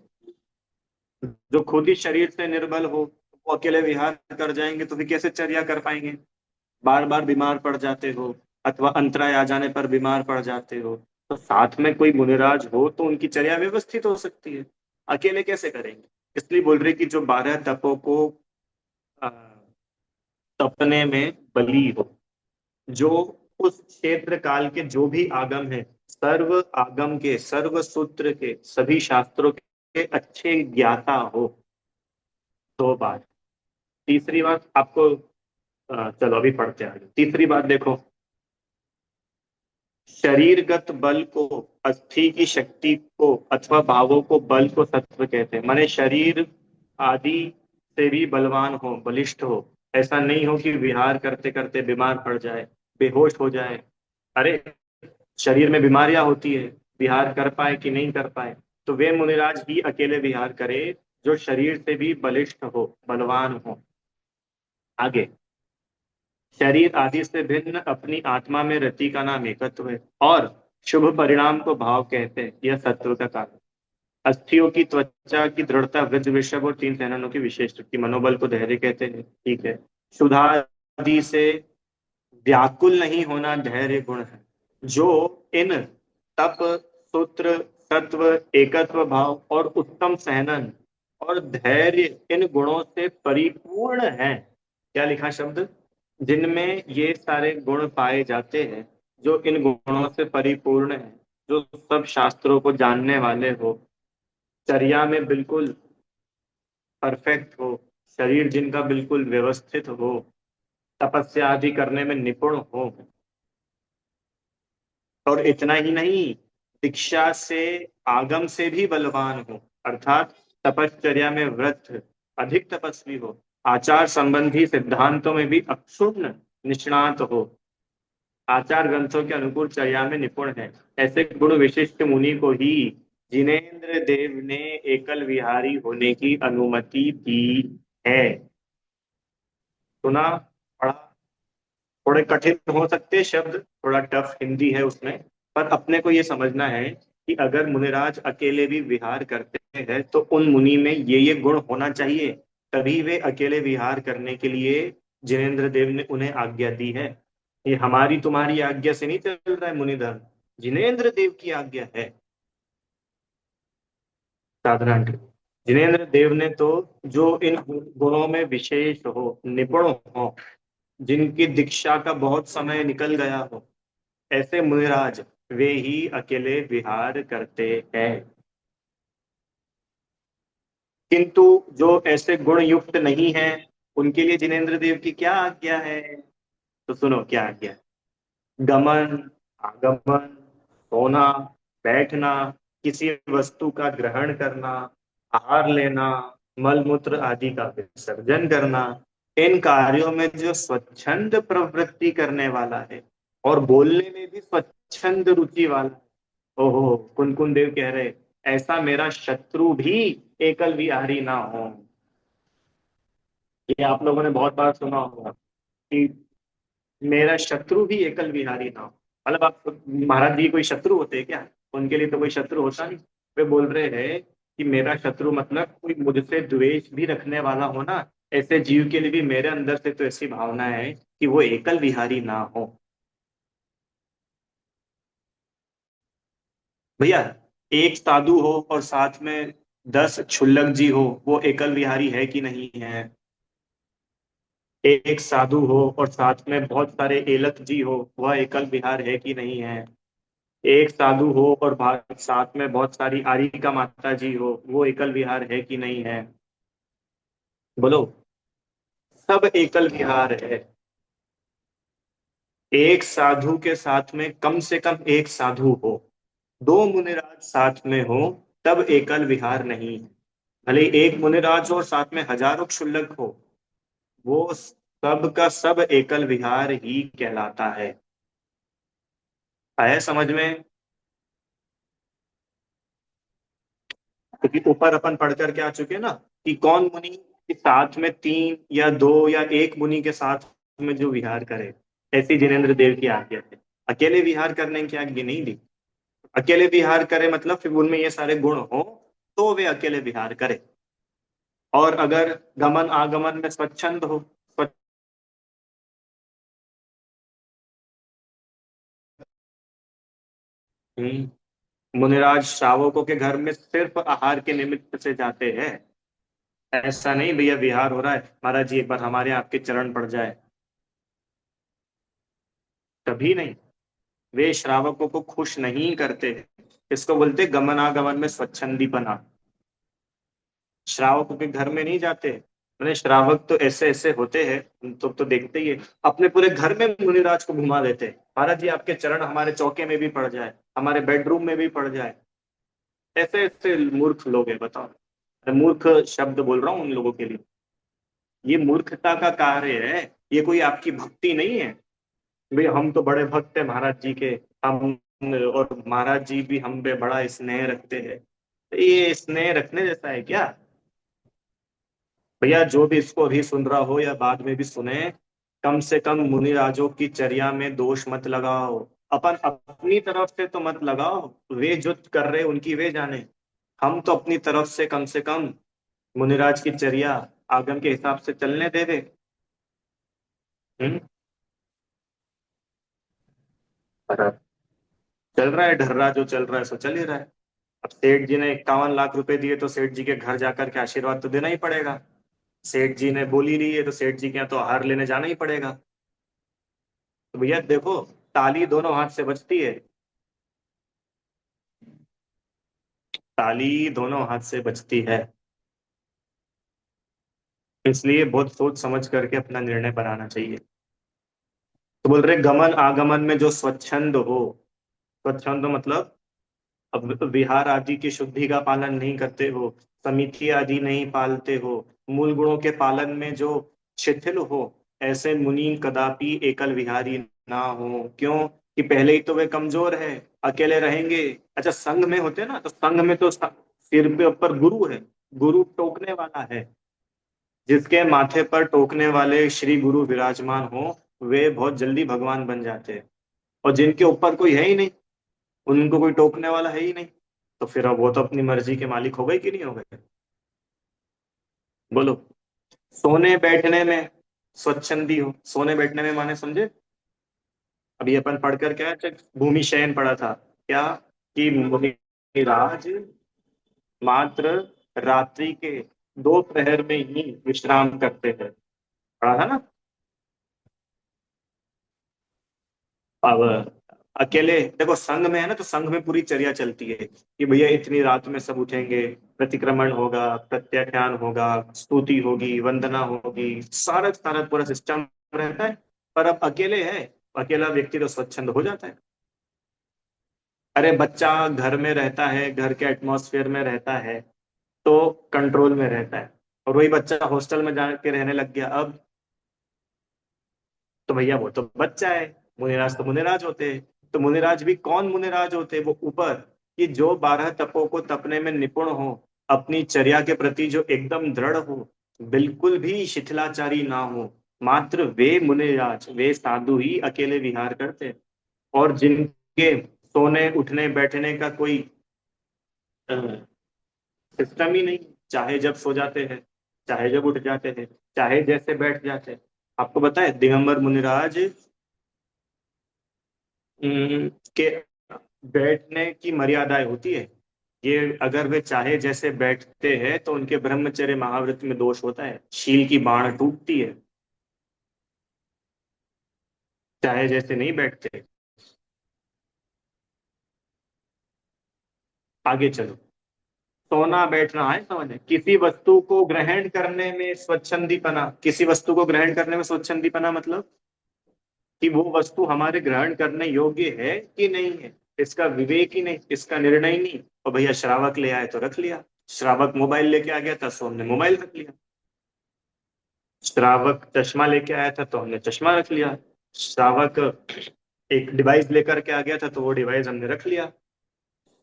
जो खुद ही शरीर से निर्बल हो, वो अकेले विहार कर जाएंगे तो फिर कैसे चर्या कर पाएंगे? बार बार बीमार पड़ जाते हो, अथवा अंतराय आ जाने पर बीमार पड़ जाते हो, तो साथ में कोई मुनिराज हो तो उनकी चर्या व्यवस्थित हो सकती है। अकेले कैसे करेंगे? इसलिए बोल रहे कि जो 12 तपों को अ, तपने में बली हो, जो उस क्षेत्र काल के जो भी आगम है, सर्व आगम के, सर्व सूत्र के, सभी शास्त्रों के अच्छे ज्ञाता हो। 2 बात। तीसरी बात आपको, चलो अभी पढ़ते हैं आगे। तीसरी बात देखो, शरीरगत बल को, अस्थि की शक्ति को अथवा भावों को बल को सत्व कहते हैं। माने शरीर आदि से भी बलवान हो, बलिष्ठ हो। ऐसा नहीं हो कि विहार करते करते बीमार पड़ जाए, बेहोश हो जाए। अरे, शरीर में बीमारियां होती है, विहार कर पाए कि नहीं कर पाए, तो वे मुनिराज ही अकेले विहार करे जो शरीर से भी बलिष्ठ हो, बलवान हो। आगे, शरीर आदि से भिन्न अपनी आत्मा में रति का नाम एकत्व है, और शुभ परिणाम को भाव कहते हैं, यह सत्व का कारण। अस्थियों की त्वचा की दृढ़ता वृद्ध वृषभ और 3 सेननों की विशेष शक्ति, मनोबल को धैर्य कहते हैं, ठीक है। सुधादि से व्याकुल नहीं होना धैर्य गुण है। जो इन तप, सूत्र, तत्व, एकत्व भाव और उत्तम सहनन और धैर्य इन गुणों से परिपूर्ण है। क्या लिखा शब्द? जिनमें ये सारे गुण पाए जाते हैं, जो इन गुणों से परिपूर्ण है, जो सब शास्त्रों को जानने वाले हो, चर्या में बिल्कुल परफेक्ट हो, शरीर जिनका बिल्कुल व्यवस्थित हो, तपस्या आदि करने में निपुण हो, और इतना ही नहीं, दीक्षा से, आगम से भी बलवान हो, अर्थात तपश्चर्या में व्रत, अधिक तपस्वी हो, आचार संबंधी सिद्धांतों में भी अक्षुण्ण निष्णात हो, आचार ग्रंथों के अनुकूल चर्या में निपुण है। ऐसे गुण विशिष्ट मुनि को ही जिनेन्द्र देव ने एकल विहारी होने की अनुमति दी है। सुना? पढ़ा? थोड़े कठिन हो सकते हैं शब्द, थोड़ा टफ हिंदी है उसमें, पर अपने को ये समझना है कि अगर मुनिराज अकेले भी विहार करते हैं तो उन मुनि में ये गुण होना चाहिए, तभी वे अकेले विहार करने के लिए जिनेन्द्र देव ने उन्हें आज्ञा दी है। ये हमारी तुम्हारी आज्ञा से नहीं चल रहा है मुनिधन, जिनेन्द्र देव की आज्ञा है। साधारण जिनेन्द्र देव ने तो, जो इन गुणों में विशेष हो, निपुण हो, जिनकी दीक्षा का बहुत समय निकल गया हो, ऐसे मुनिराज वे ही अकेले विहार करते हैं। किंतु जो ऐसे गुण युक्त नहीं है, उनके लिए जिनेन्द्र देव की क्या आज्ञा है? तो सुनो क्या आज्ञा है। गमन, आगमन, सोना, बैठना, किसी वस्तु का ग्रहण करना, आहार लेना, मल मूत्र आदि का विसर्जन करना, इन कार्यों में जो स्वच्छंद प्रवृत्ति करने वाला है और बोलने में भी स्वच्छंद रुचि वाला है। ओहो, कुनकुन देव कह रहे, ऐसा मेरा शत्रु भी एकल विहारी ना हो। ये आप लोगों ने बहुत बार सुना होगा कि मेरा शत्रु भी एकल विहारी ना हो। मतलब आप महाराज जी कोई शत्रु होते हैं क्या? उनके लिए तो कोई शत्रु होता नहीं। वे बोल रहे हैं कि मेरा शत्रु मतलब कोई मुझसे द्वेष भी रखने वाला हो ना, ऐसे जीव के लिए भी मेरे अंदर से तो ऐसी भावना है कि वो एकल विहारी ना हो। भैया, एक साधु हो और साथ में 10 क्षुल्लक जी हो, वो एकल विहारी है कि नहीं है? एक साधु हो और साथ में बहुत सारे एलक जी हो, वह एकल विहार है कि नहीं है? एक साधु हो और साथ में बहुत सारी आरिका माता जी हो, वो एकल विहार है कि नहीं है? बोलो। सब एकल विहार है। एक साधु के साथ में कम से कम एक साधु हो, दो मुनिराज साथ में हो, तब एकल विहार नहीं है। भले ही एक मुनिराज हो और साथ में हजारों क्षुल्लक हो, वो सब का सब एकल विहार ही कहलाता है। आया समझ में? क्योंकि ऊपर अपन पढ़ करके आ चुके हैं ना कि कौन मुनि के साथ में तीन या दो या एक मुनि के साथ में जो विहार करे, ऐसी जिनेन्द्र देव की आज्ञा है। अकेले विहार करने की आज्ञा नहीं दी। अकेले विहार करे मतलब फिर उनमें ये सारे गुण हो तो वे अकेले विहार करे। और अगर गमन आगमन में स्वच्छंद हो, मुनिराज श्रावकों के घर में सिर्फ आहार के निमित्त से जाते हैं। ऐसा नहीं भैया विहार हो रहा है, महाराज जी एक बार हमारे आपके चरण पड़ जाए, कभी नहीं। वे श्रावकों को खुश नहीं करते। इसको बोलते गमनागमन में स्वच्छंदीपना। श्रावकों के घर में नहीं जाते। मैंने श्रावक तो ऐसे ऐसे होते हैं, तो देखते ही है, अपने पूरे घर में मुनिराज को घुमा देते हैं। महाराज जी आपके चरण हमारे चौके में भी पड़ जाए, हमारे बेडरूम में भी पड़ जाए। ऐसे ऐसे मूर्ख लोग हैं, बताओ। मैं मूर्ख शब्द बोल रहा हूँ उन लोगों के लिए। ये मूर्खता का कार्य है। ये कोई आपकी भक्ति नहीं है। भाई हम तो बड़े भक्त हैं महाराज जी के, हम और महाराज जी भी हम पे बड़ा स्नेह रखते हैं। ये स्नेह रखने जैसा है क्या? भैया जो भी इसको अभी सुन रहा हो या बाद में भी सुने, कम से कम मुनिराजों की चर्या में दोष मत लगाओ। अपन अपनी तरफ से तो मत लगाओ। वे जो कर रहे उनकी वे जाने। हम तो अपनी तरफ से कम मुनिराज की चर्या आगम के हिसाब से चलने दे दे। हम्म। पर चल रहा है ढर्रा, जो चल रहा है सो चल ही रहा है। अब सेठ जी ने 51 लाख रुपए दिए तो सेठ जी के घर जाकर के आशीर्वाद तो देना ही पड़ेगा। सेठ जी ने बोली ली है तो सेठ जी के यहाँ तो हार लेने जाना ही पड़ेगा। तो भैया देखो, ताली दोनों हाथ से बजती है। ताली दोनों हाथ से बजती है। इसलिए बहुत सोच समझ करके अपना निर्णय बनाना चाहिए। तो बोल रहे गमन आगमन में जो स्वच्छंद हो। स्वच्छंद मतलब अब विहार आदि की शुद्धि का पालन नहीं करते हो, समिति आदि नहीं पालते हो, मूल गुणों के पालन में जो शिथिल हो, ऐसे मुनि कदापि एकल विहारी ना हो। क्यों? कि पहले ही तो वे कमजोर है, अकेले रहेंगे। अच्छा संघ में होते ना, तो संघ में तो सिर पे ऊपर गुरु है, गुरु टोकने वाला है। जिसके माथे पर टोकने वाले श्री गुरु विराजमान हो, वे बहुत जल्दी भगवान बन जाते हैं। और जिनके ऊपर कोई है ही नहीं, उनको कोई टोकने वाला है ही नहीं, तो फिर अब वो तो अपनी मर्जी के मालिक हो गए कि नहीं हो गए? बोलो। सोने बैठने में स्वच्छंदी हो, सोने बैठने में माने समझे? अभी अपन पढ़कर क्या है, भूमि शयन पढ़ा था क्या? कि मुनिराज मात्र रात्रि के 2 प्रहर में ही विश्राम करते हैं। पढ़ा था ना? अब अकेले देखो, संघ में है ना, तो संघ में पूरी चर्या चलती है कि भैया इतनी रात में सब उठेंगे, प्रतिक्रमण होगा, प्रत्याख्यान होगा, स्तुति होगी, वंदना होगी, सारा सारा पूरा सिस्टम रहता है। पर अब अकेले है, अकेला व्यक्ति तो स्वच्छंद हो जाता है। अरे बच्चा घर में रहता है, घर के एटमॉस्फेयर में रहता है, तो कंट्रोल में रहता है। और वही बच्चा हॉस्टल में जाके रहने लग गया अब, तो भैया वो तो बच्चा है। मुनिराज तो मुनिराज होते हैं। तो मुनिराज भी कौन मुनिराज होते हैं? वो ऊपर, कि जो 12 तपों को तपने में निपुण हो, अपनी चर्या के प्रति जो एकदम दृढ़ हो, बिल्कुल भी शिथिलाचारी ना हो, मात्र वे मुनिराज, वे साधु ही अकेले विहार करते हैं। और जिनके सोने उठने बैठने का कोई सिस्टम ही नहीं। चाहे जब सो जाते हैं, चाहे जब उठ जाते हैं, चाहे जैसे बैठ जाते हैं। आपको पता है दिगंबर मुनिराज के बैठने की मर्यादाएं होती है। ये अगर वे चाहे जैसे बैठते हैं तो उनके ब्रह्मचर्य महाव्रत में दोष होता है, शील की बाण टूटती है। चाहे जैसे नहीं बैठते। आगे चलो। सोना बैठना है समझ में, किसी वस्तु को ग्रहण करने में स्वच्छंदीपना, किसी वस्तु को ग्रहण करने में स्वच्छंदीपना मतलब कि वो वस्तु हमारे ग्रहण करने योग्य है कि नहीं है, इसका विवेक ही नहीं, इसका निर्णय ही नहीं। और भैया श्रावक ले आए तो रख लिया। श्रावक मोबाइल लेके आ गया था तो हमने मोबाइल रख लिया। श्रावक चश्मा लेके आया था तो हमने चश्मा रख लिया। श्रावक एक डिवाइस लेकर के आ गया था तो वो डिवाइस हमने रख लिया।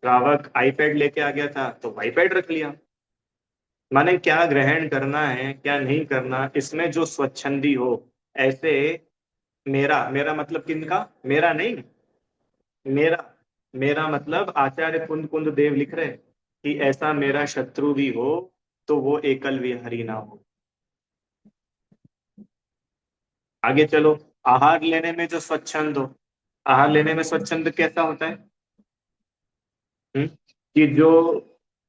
श्रावक आईपैड लेके आ गया था तो आईपैड रख लिया। माने क्या ग्रहण करना है क्या नहीं करना, इसमें जो स्वच्छंदी हो। ऐसे मेरा मेरा मतलब किनका, मेरा नहीं, मेरा मेरा मतलब आचार्य कुंद कुंद देव लिख रहे हैं कि ऐसा मेरा शत्रु भी हो तो वो एकल विहारी ना हो। आगे चलो। आहार लेने में जो स्वच्छंद हो, आहार लेने में स्वच्छंद कैसा होता है? कि जो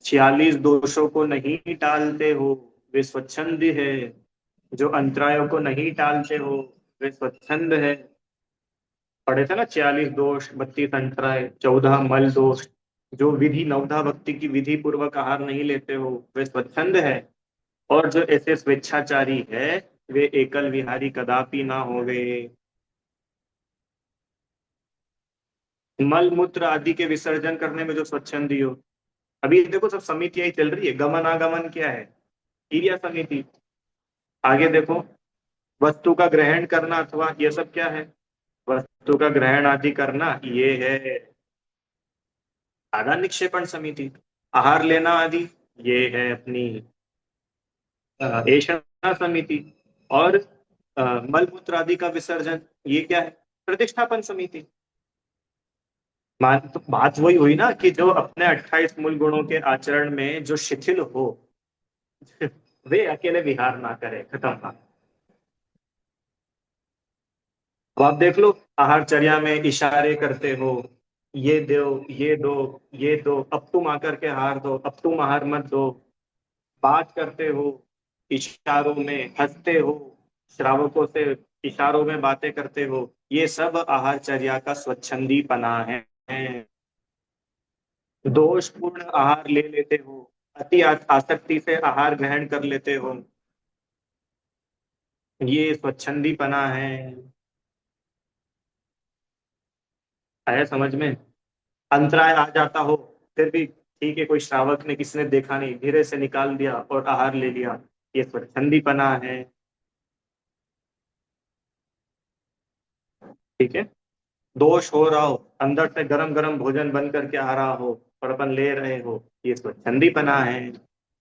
46 दोषों को नहीं टालते हो वे स्वच्छंद है। जो अंतरायों को नहीं टालते हो वे स्वच्छंद है। पढ़े थे ना, 46 दोष, 32 अंतराय, 14 मल दोष। जो विधि नवधा भक्ति की विधि पूर्वक आहार नहीं लेते हो वे स्वच्छंद है। और जो ऐसे स्वेच्छाचारी है वे एकल विहारी कदापि ना होवे। मल मूत्र आदि के विसर्जन करने में जो स्वच्छंदी हो। अभी देखो सब समितियां ही चल रही है, गमन आगमन क्या है, क्रिया समिति। आगे देखो, वस्तु का ग्रहण करना अथवा ये सब क्या है, वस्तु का ग्रहण आदि करना ये है आदान निक्षेपण समिति। आहार लेना आदि ये है अपनी ऐषणा समिति। और मल मूत्र आदि का विसर्जन ये क्या है, प्रतिष्ठापन समिति। मान तो बात वही हुई ना कि जो अपने 28 मूल गुणों के आचरण में जो शिथिल हो वे अकेले विहार ना करे, खत्म बात। अब आप देख लो, आहारचर्या में इशारे करते हो, ये दो, ये दो, ये दो, अब तुम आकर के आहार दो, अब तुम आहार मत दो। बात करते हो, इशारों में हंसते हो, श्रावकों से इशारों में बातें करते हो, ये सब आहारचर्या का स्वच्छंदीपना है। दोषपूर्ण आहार ले लेते हो, अति आसक्ति से आहार ग्रहण कर लेते हो, ये स्वच्छंदीपना है। आया समझ में? अंतराय आ जाता हो फिर भी ठीक है, कोई श्रावक ने किसी ने देखा नहीं, धीरे से निकाल दिया और आहार ले लिया, ये स्वच्छंदीपना है। ठीक है। दोष हो रहा हो, अंदर से गरम गरम भोजन बन करके आ रहा हो और अपन ले रहे हो, ये स्वच्छंदीपना है।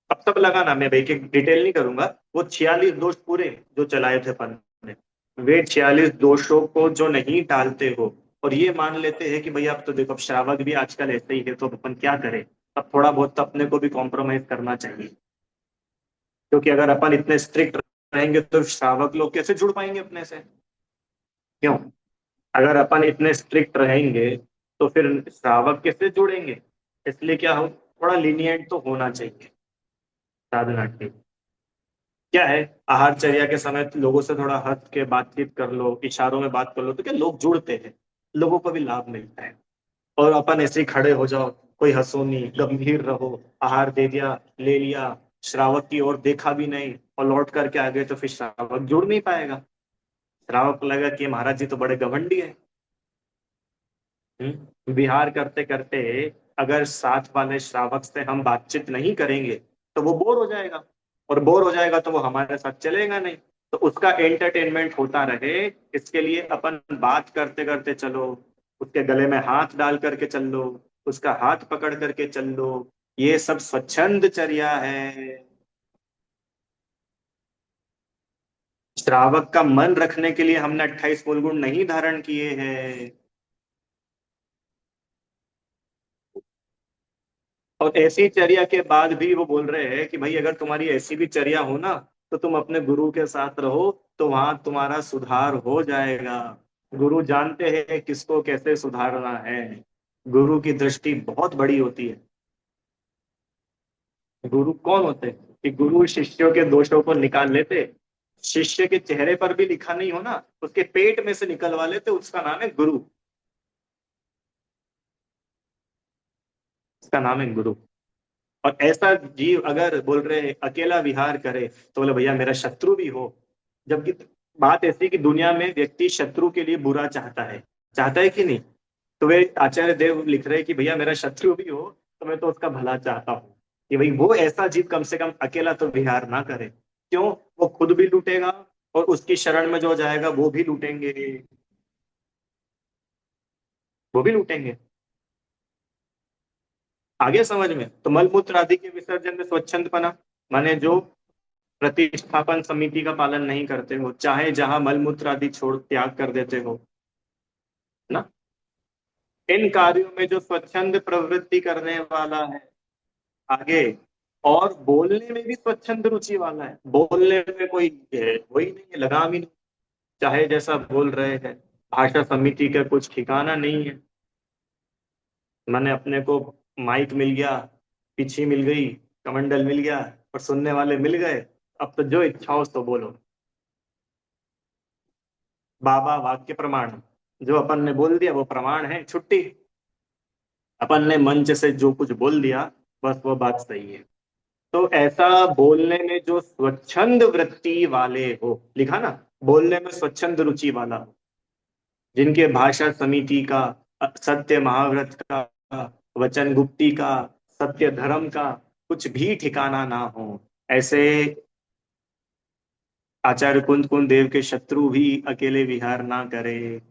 अब तब लगा ना, मैं भाई की डिटेल नहीं करूंगा। वो 46 दोष पूरे जो चलाए थे अपन ने, वे 46 दोषों को जो नहीं टालते हो और ये मान लेते हैं कि भैया अब तो देखो अब श्रावक भी आजकल ऐसे ही है तो अब अपन क्या करें, अब थोड़ा बहुत तो अपने को भी कॉम्प्रोमाइज करना चाहिए। क्योंकि अगर अपन इतने स्ट्रिक्ट रहेंगे तो श्रावक लोग कैसे जुड़ पाएंगे अपने से? क्यों? अगर अपन इतने स्ट्रिक्ट रहेंगे तो फिर श्रावक कैसे जुड़ेंगे? इसलिए क्या हो, थोड़ा लीनियंट तो होना चाहिए साधना के। क्या है, आहारचर्या के समय लोगों से थोड़ा हंस के बातचीत कर लो, इशारों में बात कर लो तो क्या लोग जुड़ते हैं, लोगों को भी लाभ मिलता है। और अपन ऐसे ही खड़े हो जाओ, कोई हंसो नहीं, गंभीर रहो, आहार दे दिया, ले लिया, श्रावक की ओर देखा भी नहीं और लौट करके आ गए तो फिर श्रावक जुड़ नहीं पाएगा। श्रावक को लगा कि महाराज जी तो बड़े घमंडी है। विहार करते करते अगर साथ वाले श्रावक से हम बातचीत नहीं करेंगे तो वो बोर हो जाएगा, और बोर हो जाएगा तो वो हमारे साथ चलेगा नहीं। तो उसका एंटरटेनमेंट होता रहे, इसके लिए अपन बात करते करते चलो, उसके गले में हाथ डाल करके चल लो, उसका हाथ पकड़ करके चल लो, ये सब स्वच्छंद चर्या है। श्रावक का मन रखने के लिए हमने 28 मूल गुण नहीं धारण किए हैं। और ऐसी चर्या के बाद भी वो बोल रहे हैं कि भाई अगर तुम्हारी ऐसी भी चर्या हो ना, तो तुम अपने गुरु के साथ रहो, तो वहां तुम्हारा सुधार हो जाएगा। गुरु जानते हैं किसको कैसे सुधारना है। गुरु की दृष्टि बहुत बड़ी होती है। गुरु कौन होते हैं कि गुरु शिष्यों के दोषों को निकाल लेते। शिष्य के चेहरे पर भी लिखा नहीं हो ना, उसके पेट में से निकलवा लेते, उसका नाम है गुरु। उसका नाम है गुरु। और ऐसा जीव अगर बोल रहे अकेला विहार करे, तो बोले भैया मेरा शत्रु भी हो। जबकि बात ऐसी कि दुनिया में व्यक्ति शत्रु के लिए बुरा चाहता है कि नहीं? तो वे आचार्य देव लिख रहे हैं कि भैया मेरा शत्रु भी हो, तो मैं तो उसका भला चाहता हूँ। कि भाई वो ऐसा जीव कम से कम अकेला तो विहार ना करे। क्यों? वो खुद भी लूटेगा, और उसकी शरण में जो जाएगा वो भी लूटेंगे। वो भी लूटेंगे। आगे समझ में? तो मलमूत्र आदि के विसर्जन में स्वच्छंदपना, माने जो प्रतिष्ठापन समिति का पालन नहीं करते हो, चाहे जहां मलमूत्र आदि छोड़ त्याग कर देते हो ना, इन कार्यों में जो स्वच्छंद प्रवृत्ति करने वाला है। आगे, और बोलने में भी स्वच्छंद रुचि वाला है। बोलने में कोई वही नहीं है, लगाम ही नहीं। चाहे जैसा बोल रहे हैं, भाषा समिति का कुछ ठिकाना नहीं है। मैंने अपने को माइक मिल गया, पिछी मिल गई, कमंडल मिल गया, और सुनने वाले मिल गए। अब तो जो इच्छा हो तो बोलो। बाबा वाक्य प्रमाण, जो अपन ने बोल दिया वो प्रमाण है, छुट्टी। अपन ने मंच से जो कुछ बोल दिया, बस वो बात सही है। तो ऐसा बोलने में जो स्वच्छंद वृत्ति वाले हो, लिखा ना, बोलने में स्वच्छंद रुचि वाला हो, जिनके भाषा समिति का, सत्य महाव्रत का, वचन गुप्ती का, सत्य धर्म का कुछ भी ठिकाना ना हो, ऐसे आचार्य कुंद कुंद देव के शत्रु भी अकेले विहार ना करे।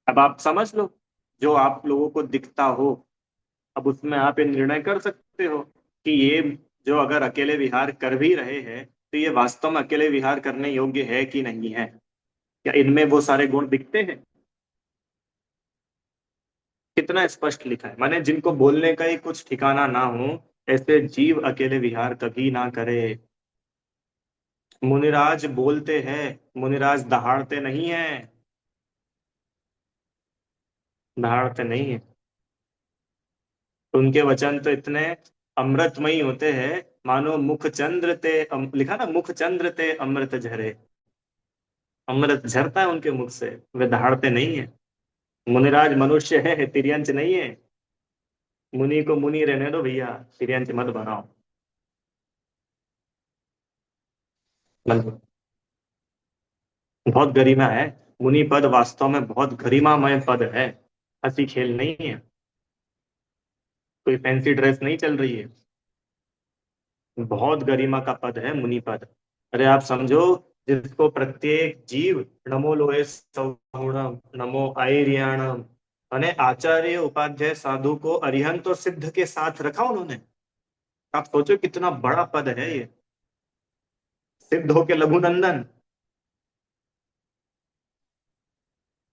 अब आप समझ लो, जो आप लोगों को दिखता हो, अब उसमें आप ये निर्णय कर सकते हो कि ये जो अगर अकेले विहार कर भी रहे हैं, तो ये वास्तव में अकेले विहार करने योग्य है कि नहीं है। क्या इनमें वो सारे गुण दिखते हैं? कितना स्पष्ट लिखा है, माने जिनको बोलने का ही कुछ ठिकाना ना हो, ऐसे जीव अकेले विहार कभी ना करे। मुनिराज बोलते हैं, मुनिराज दहाड़ते नहीं है। दहाड़ते नहीं है। उनके वचन तो इतने अमृतमयी होते हैं, मानो मुख चंद्र ते लिखा ना, मुख चंद्र ते अमृत झरे। अमृत झरता है उनके मुख से, वे दहाड़ते नहीं है। मुनिराज मनुष्य है, तिर्यंच नहीं है। मुनि को मुनि रहने दो भैया, तिर्यंच मत बनाओ। मतलब बहुत गरिमा है। मुनि पद वास्तव में बहुत गरिमामय पद है। हंसी खेल नहीं है। कोई फैंसी ड्रेस नहीं चल रही है। बहुत गरिमा का पद है मुनि पद। अरे आप समझो, जिसको प्रत्येक जीव नमो लोहे सौगुणम नमो आयर्याणम, अने आचार्य उपाध्याय साधु को अरिहंत और सिद्ध के साथ रखा उन्होंने। आप सोचो कितना बड़ा पद है ये। सिद्ध हो के लघुनंदन।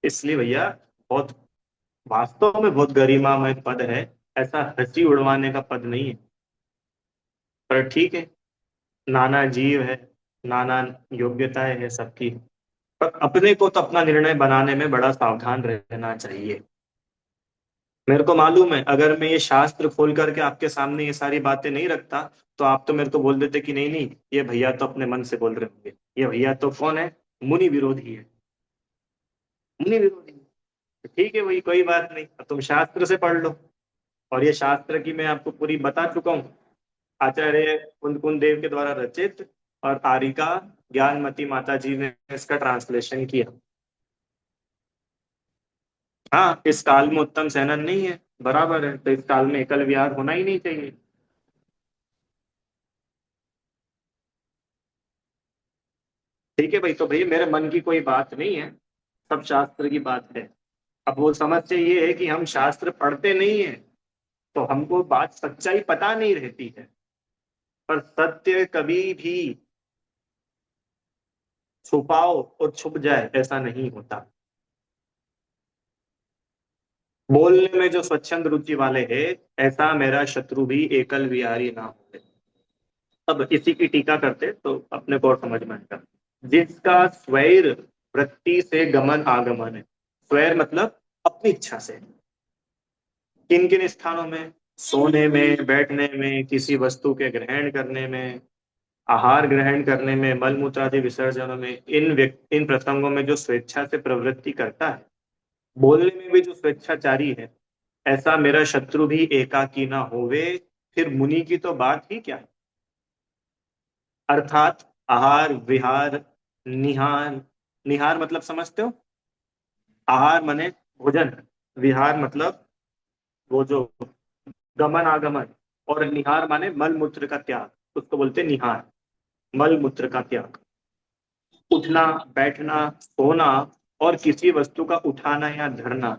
इसलिए भैया बहुत, वास्तव में बहुत गरिमामय पद है। ऐसा हंसी उड़वाने का पद नहीं है। पर ठीक है, नाना जीव है, नाना योग्यताएं है सबकी। पर अपने को तो अपना निर्णय बनाने में बड़ा सावधान रहना चाहिए। मेरे को मालूम है, अगर मैं ये शास्त्र खोल करके आपके सामने ये सारी बातें नहीं रखता, तो आप तो मेरे को बोल देते कि नहीं नहीं, ये भैया तो अपने मन से बोल रहे होंगे। ये भैया तो कौन है? मुनि विरोधी है। मुनि विरोधी है। तो ठीक है, वही कोई बात नहीं, अब तुम शास्त्र से पढ़ लो। और ये शास्त्र की मैं आपको पूरी बता चुका हूँ। आचार्य कुंद कुंद देव के द्वारा रचित, और आरिका ज्ञानमती माता जी ने इसका ट्रांसलेशन किया। हाँ, इस काल में उत्तम सैनन नहीं है, बराबर है, तो इस काल में एकल विहार होना ही नहीं चाहिए। ठीक है भाई, तो भाई मेरे मन की कोई बात नहीं है, सब शास्त्र की बात है। अब वो समस्या ये है कि हम शास्त्र पढ़ते नहीं है, तो हमको बात सच्चाई पता नहीं रहती है। पर सत्य कभी भी छुपाओ और छुप जाए, ऐसा नहीं होता। बोलने में जो स्वच्छंद रुचि वाले है, ऐसा मेरा शत्रु भी एकल विहारी ना हो। अब इसी की टीका करते तो अपने को और समझ में आएगा। जिसका स्वैर वृत्ति से गमन आगमन है। स्वैर मतलब अपनी इच्छा से। किन किन स्थानों में? सोने में, बैठने में, किसी वस्तु के ग्रहण करने में, आहार ग्रहण करने में, मल मूत्र आदि विसर्जनों में, इन प्रसंगों में जो स्वेच्छा से प्रवृत्ति करता है, बोलने में भी जो स्वेच्छाचारी है, ऐसा मेरा शत्रु भी एकाकी ना होवे। फिर मुनि की तो बात ही क्या है। अर्थात आहार विहार निहार। निहार मतलब समझते हो? आहार माने भोजन, विहार मतलब वो जो गमन आगमन, और निहार माने मल मूत्र का त्याग, उसको बोलते हैं निहार। मल मूत्र का त्याग, उठना, बैठना, सोना, और किसी वस्तु का उठाना या धरना,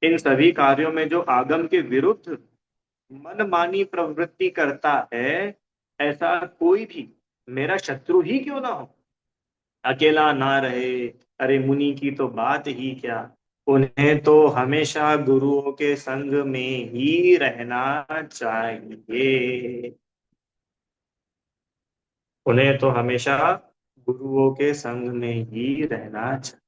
इन सभी कार्यों में जो आगम के विरुद्ध मनमानी प्रवृत्ति करता है, ऐसा कोई भी मेरा शत्रु ही क्यों ना हो, अकेला ना रहे। अरे मुनि की तो बात ही क्या, उन्हें तो हमेशा गुरुओं के संग में ही रहना चाहिए। उन्हें तो हमेशा गुरुओं के संग में ही रहना चाहिए।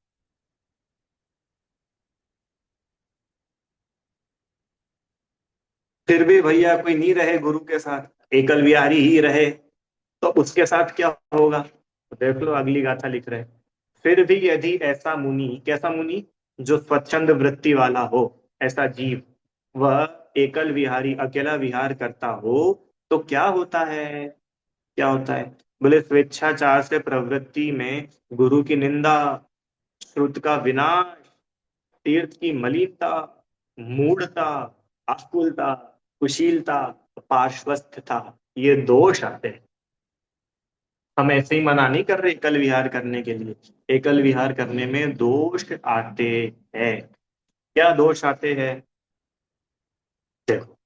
फिर भी भैया कोई नहीं रहे गुरु के साथ, एकल विहारी ही रहे, तो उसके साथ क्या होगा? तो देख लो, अगली गाथा लिख रहे हैं। फिर भी यदि ऐसा मुनि, कैसा मुनि? जो स्वच्छंद वृत्ति वाला हो, ऐसा जीव, वह एकल विहारी, अकेला विहार करता हो, तो क्या होता है? क्या होता है? बोले स्वेच्छाचार से प्रवृत्ति में गुरु की निंदा, श्रुत का विनाश, तीर्थ की मलिनता, मूढ़ता, आकुलता, कुशीलता, पार्श्वस्थता, ये दोष आते हैं। हम ऐसे ही मना नहीं कर रहे एकल विहार करने के लिए। एकल विहार करने में दोष आते हैं। क्या दोष आते हैं? देखो,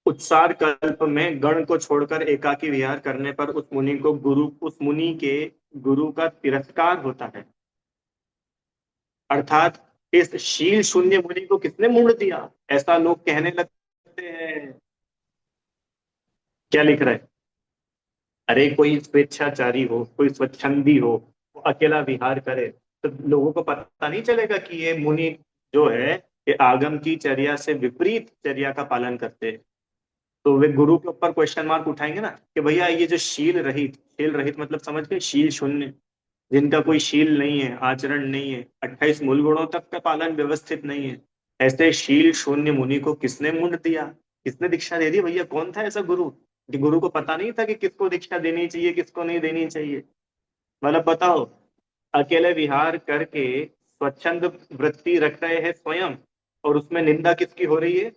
उत्सार कल्प में गण को छोड़कर एकाकी विहार करने पर उस मुनि के गुरु का तिरस्कार होता है। अर्थात इस शील शून्य मुनि को किसने मूड़ दिया, ऐसा लोग कहने लगते हैं। क्या लिख रहे हैं? अरे कोई स्वेच्छाचारी हो, कोई स्वच्छंदी हो, वो अकेला विहार करे, तो लोगों को पता नहीं चलेगा कि ये मुनि जो है, ये आगम की चर्या से विपरीत चर्या का पालन करते हैं। तो वे गुरु के ऊपर क्वेश्चन मार्क उठाएंगे ना, कि भैया ये जो शील रहित मतलब समझ गए, शील शून्य, जिनका कोई शील नहीं है, आचरण नहीं है, 28 मूल गुणों तक का पालन व्यवस्थित नहीं है, ऐसे शील शून्य मुनि को किसने मुंड दिया? किसने दीक्षा दे दी भैया? कौन था ऐसा गुरु? कि गुरु को पता नहीं था कि किसको दीक्षा देनी चाहिए, किसको नहीं देनी चाहिए? मतलब बताओ, अकेले विहार करके स्वच्छंद वृत्ति रख रहे हैं स्वयं, और उसमें निंदा किसकी हो रही है?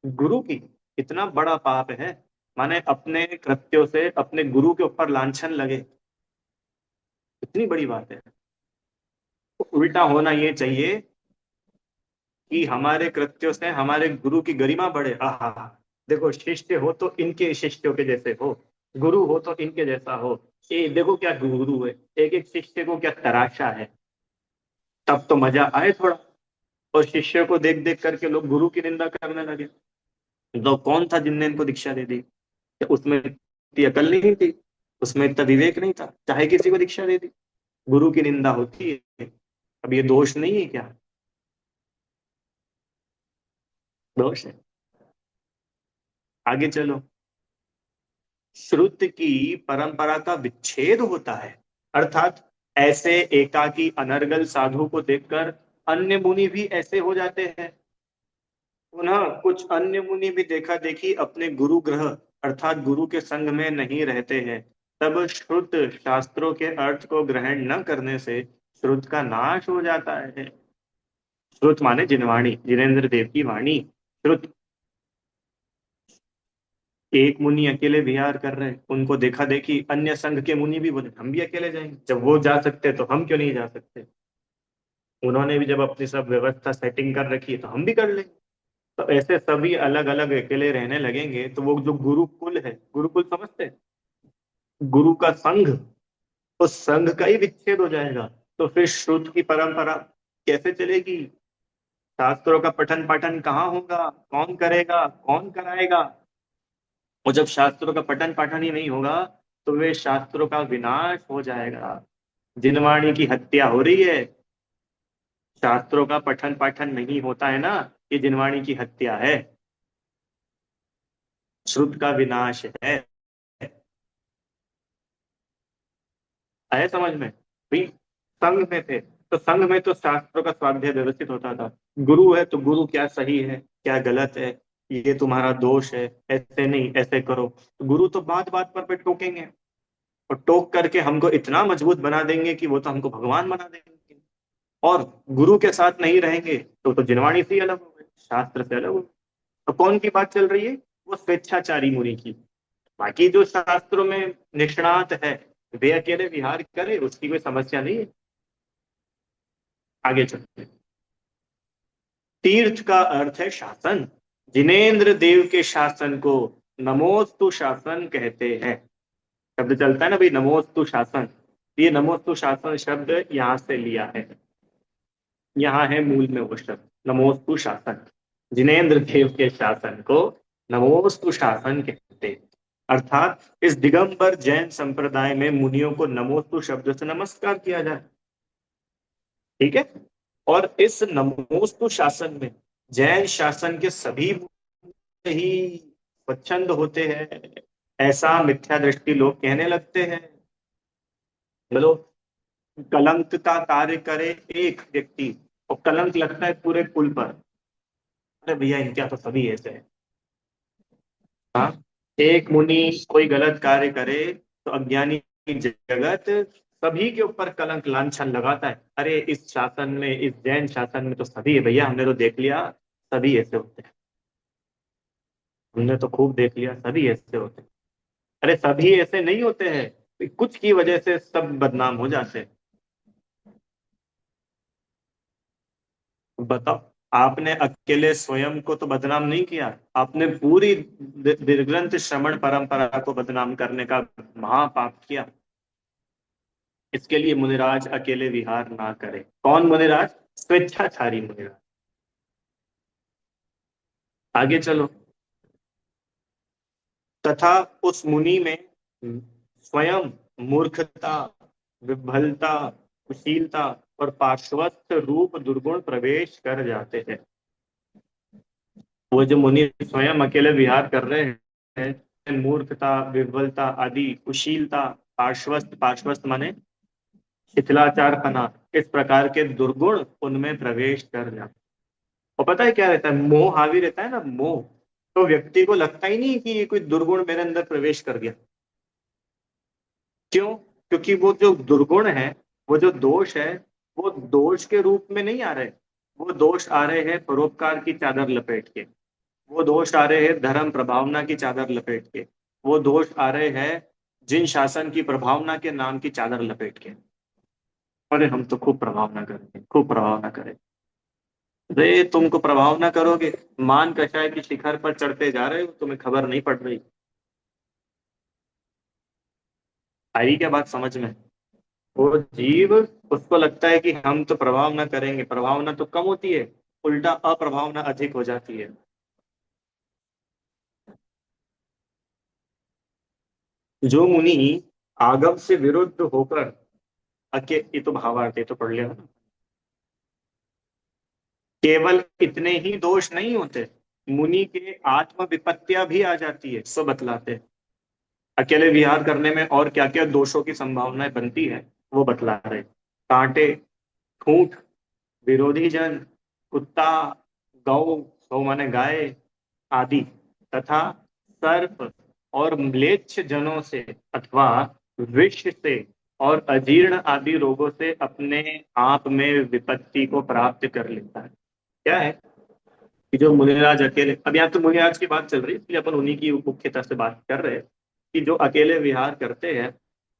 गुरु की। इतना बड़ा पाप है, माने अपने कृत्यों से अपने गुरु के ऊपर लांछन लगे, इतनी बड़ी बात है। उल्टा होना ये चाहिए कि हमारे कृत्यों से हमारे गुरु की गरिमा बढ़े। आहा, देखो शिष्य हो तो इनके शिष्यों के जैसे हो, गुरु हो तो इनके जैसा हो। ये देखो क्या गुरु है, एक एक शिष्य को क्या तराशा है। तब तो मजा आए थोड़ा। और शिष्य को देख देख करके लोग गुरु की निंदा करने लगे। तो कौन था जिनने इनको दीक्षा दे दी? क्या उसमें इतनी अकल नहीं थी? उसमें इतना विवेक नहीं था? चाहे किसी को दीक्षा दे दी। गुरु की निंदा होती है। अब ये दोष नहीं है क्या? दोष है। आगे चलो। श्रुत की परंपरा का विच्छेद होता है। अर्थात ऐसे एकाकी अनर्गल साधु को देखकर अन्य मुनि भी ऐसे हो जाते हैं। पुनः कुछ अन्य मुनि भी देखा देखी अपने गुरु ग्रह, अर्थात गुरु के संग में नहीं रहते हैं। तब श्रुत शास्त्रों के अर्थ को ग्रहण न करने से श्रुत का नाश हो जाता है। श्रुत माने जिनवाणी, जिनेन्द्र देव की वाणी श्रुत। एक मुनि अकेले विहार कर रहे हैं, उनको देखा देखी अन्य संघ के मुनि भी बोले हम भी अकेले जाएंगे, जब वो जा सकते तो हम क्यों नहीं जा सकते? उन्होंने भी जब अपनी सब व्यवस्था सेटिंग कर रखी है तो हम भी कर लेंगे। तो ऐसे सभी अलग अलग अकेले रहने लगेंगे, तो वो जो गुरुकुल है, गुरुकुल समझते हैं, गुरु का संघ, उस संघ का ही विच्छेद हो जाएगा। तो फिर श्रुत की परंपरा कैसे चलेगी? शास्त्रों का पठन पाठन कहाँ होगा, कौन करेगा, कौन कराएगा? और जब शास्त्रों का पठन पाठन ही नहीं होगा तो वे शास्त्रों का विनाश हो जाएगा। जिनवाणी की हत्या हो रही है, शास्त्रों का पठन पाठन नहीं होता है ना, ये जिनवाणी की हत्या है, श्रुत का विनाश है। आए समझ में भाई? संघ में थे तो संघ में तो शास्त्रों का स्वाध्याय व्यवस्थित होता था। गुरु है तो गुरु क्या सही है क्या गलत है, ये तुम्हारा दोष है, ऐसे नहीं ऐसे करो, तो गुरु तो बात बात पर पे टोकेंगे, और टोक करके हमको इतना मजबूत बना देंगे कि वो तो हमको भगवान बना देंगे। और गुरु के साथ नहीं रहेंगे तो जिनवाणी से ही अलग हो गए, शास्त्र से अलग हो गए। तो कौन की बात चल रही है? वो स्वेच्छाचारी मुनि की। बाकी जो शास्त्रों में निष्णात है वे अकेले विहार करे, उसकी कोई समस्या नहीं है। आगे चलते हैं। तीर्थ का अर्थ है शासन। जिनेन्द्र देव के शासन को नमोस्तु शासन कहते हैं। शब्द चलता है ना भाई, नमोस्तु शासन। ये नमोस्तु शासन शब्द यहां से लिया है, यहाँ है मूल में वो शब्द नमोस्तु शासन। जिनेन्द्र देव के शासन को नमोस्तु शासन कहते हैं। अर्थात इस दिगंबर जैन संप्रदाय में मुनियों को नमोस्तु शब्द से नमस्कार किया जाए। ठीक है। और इस नमोस्तु शासन में जैन शासन के सभी ही स्वच्छंद होते हैं, ऐसा मिथ्या दृष्टि लोग कहने लगते हैं। बोलो, कलंक का कार्य करे एक व्यक्ति और कलंक लगता है पूरे कुल पर। अरे भैया इनके यहाँ तो सभी ऐसे हैं। हाँ, एक मुनि कोई गलत कार्य करे तो अज्ञानी जगत सभी के ऊपर कलंक लांछन लगाता है। अरे इस शासन में, इस जैन शासन में तो सभी है भैया, हमने तो देख लिया सभी ऐसे होते हैं, हमने तो खूब देख लिया सभी ऐसे होते हैं। अरे सभी ऐसे नहीं होते हैं, कुछ की वजह से सब बदनाम हो जाते हैं। बताओ, आपने अकेले स्वयं को तो बदनाम नहीं किया, आपने पूरी दीर्घंत श्रमण परंपरा को बदनाम करने का महापाप किया। इसके लिए मुनिराज अकेले विहार ना करे। कौन मुनिराज? स्वेच्छाचारी मुनिराज। आगे चलो। तथा उस मुनि में स्वयं मूर्खता, विभलता, कुशीलता और पार्श्वस्थ रूप दुर्गुण प्रवेश कर जाते हैं। वो जो मुनि स्वयं अकेले विहार कर रहे हैं, मूर्खता, विह्वलता आदि, कुशीलता, पार्श्वस्थ, पार्श्वस्थ माने शिथिलाचार पना, इस प्रकार के दुर्गुण उनमें प्रवेश कर जाते। और पता है क्या रहता है? मोह हावी रहता है ना, मोह। तो व्यक्ति को लगता ही नहीं कि ये कोई दुर्गुण मेरे अंदर प्रवेश कर गया। क्यों? क्योंकि वो जो दुर्गुण है, वो जो दोष है, वो दोष के रूप में नहीं आ रहे। वो दोष आ रहे हैं परोपकार की चादर लपेट के, वो दोष आ रहे हैं धर्म प्रभावना की चादर लपेट के, वो दोष आ रहे हैं जिन शासन की प्रभावना के नाम की चादर लपेट के। अरे हम तो खूब प्रभावना करेंगे, खूब प्रभावना करें। अरे तुमको प्रभाव ना करोगे, मान कषाय की शिखर पर चढ़ते जा रहे हो, तुम्हें खबर नहीं पड़ रही। आई क्या बात समझ में? वो जीव, उसको लगता है कि हम तो प्रभाव ना करेंगे, प्रभावना तो कम होती है, उल्टा अप्रभावना अधिक हो जाती है। जो मुनि आगम से विरुद्ध होकर ये तो भावार्थ, ये तो पढ़ लिया ना। केवल इतने ही दोष नहीं होते, मुनि के आत्म विपत्तियां भी आ जाती है, सो बतलाते हैं। अकेले विहार करने में और क्या क्या दोषों की संभावनाएं बनती है वो बतला रहे। कांटे, ठूंठ, विरोधी जन, कुत्ता, गौ, गौ माने गाय आदि, तथा सर्प और म्लेच्छ जनों से अथवा विष से और अजीर्ण आदि रोगों से अपने आप में विपत्ति को प्राप्त कर लेता है। क्या है कि जो मुनिराज अकेले, अब यहाँ तो मुनिराज की बात चल रही है इसलिए अपन उन्हीं की मुख्यता से बात कर रहे हैं कि जो अकेले विहार करते हैं।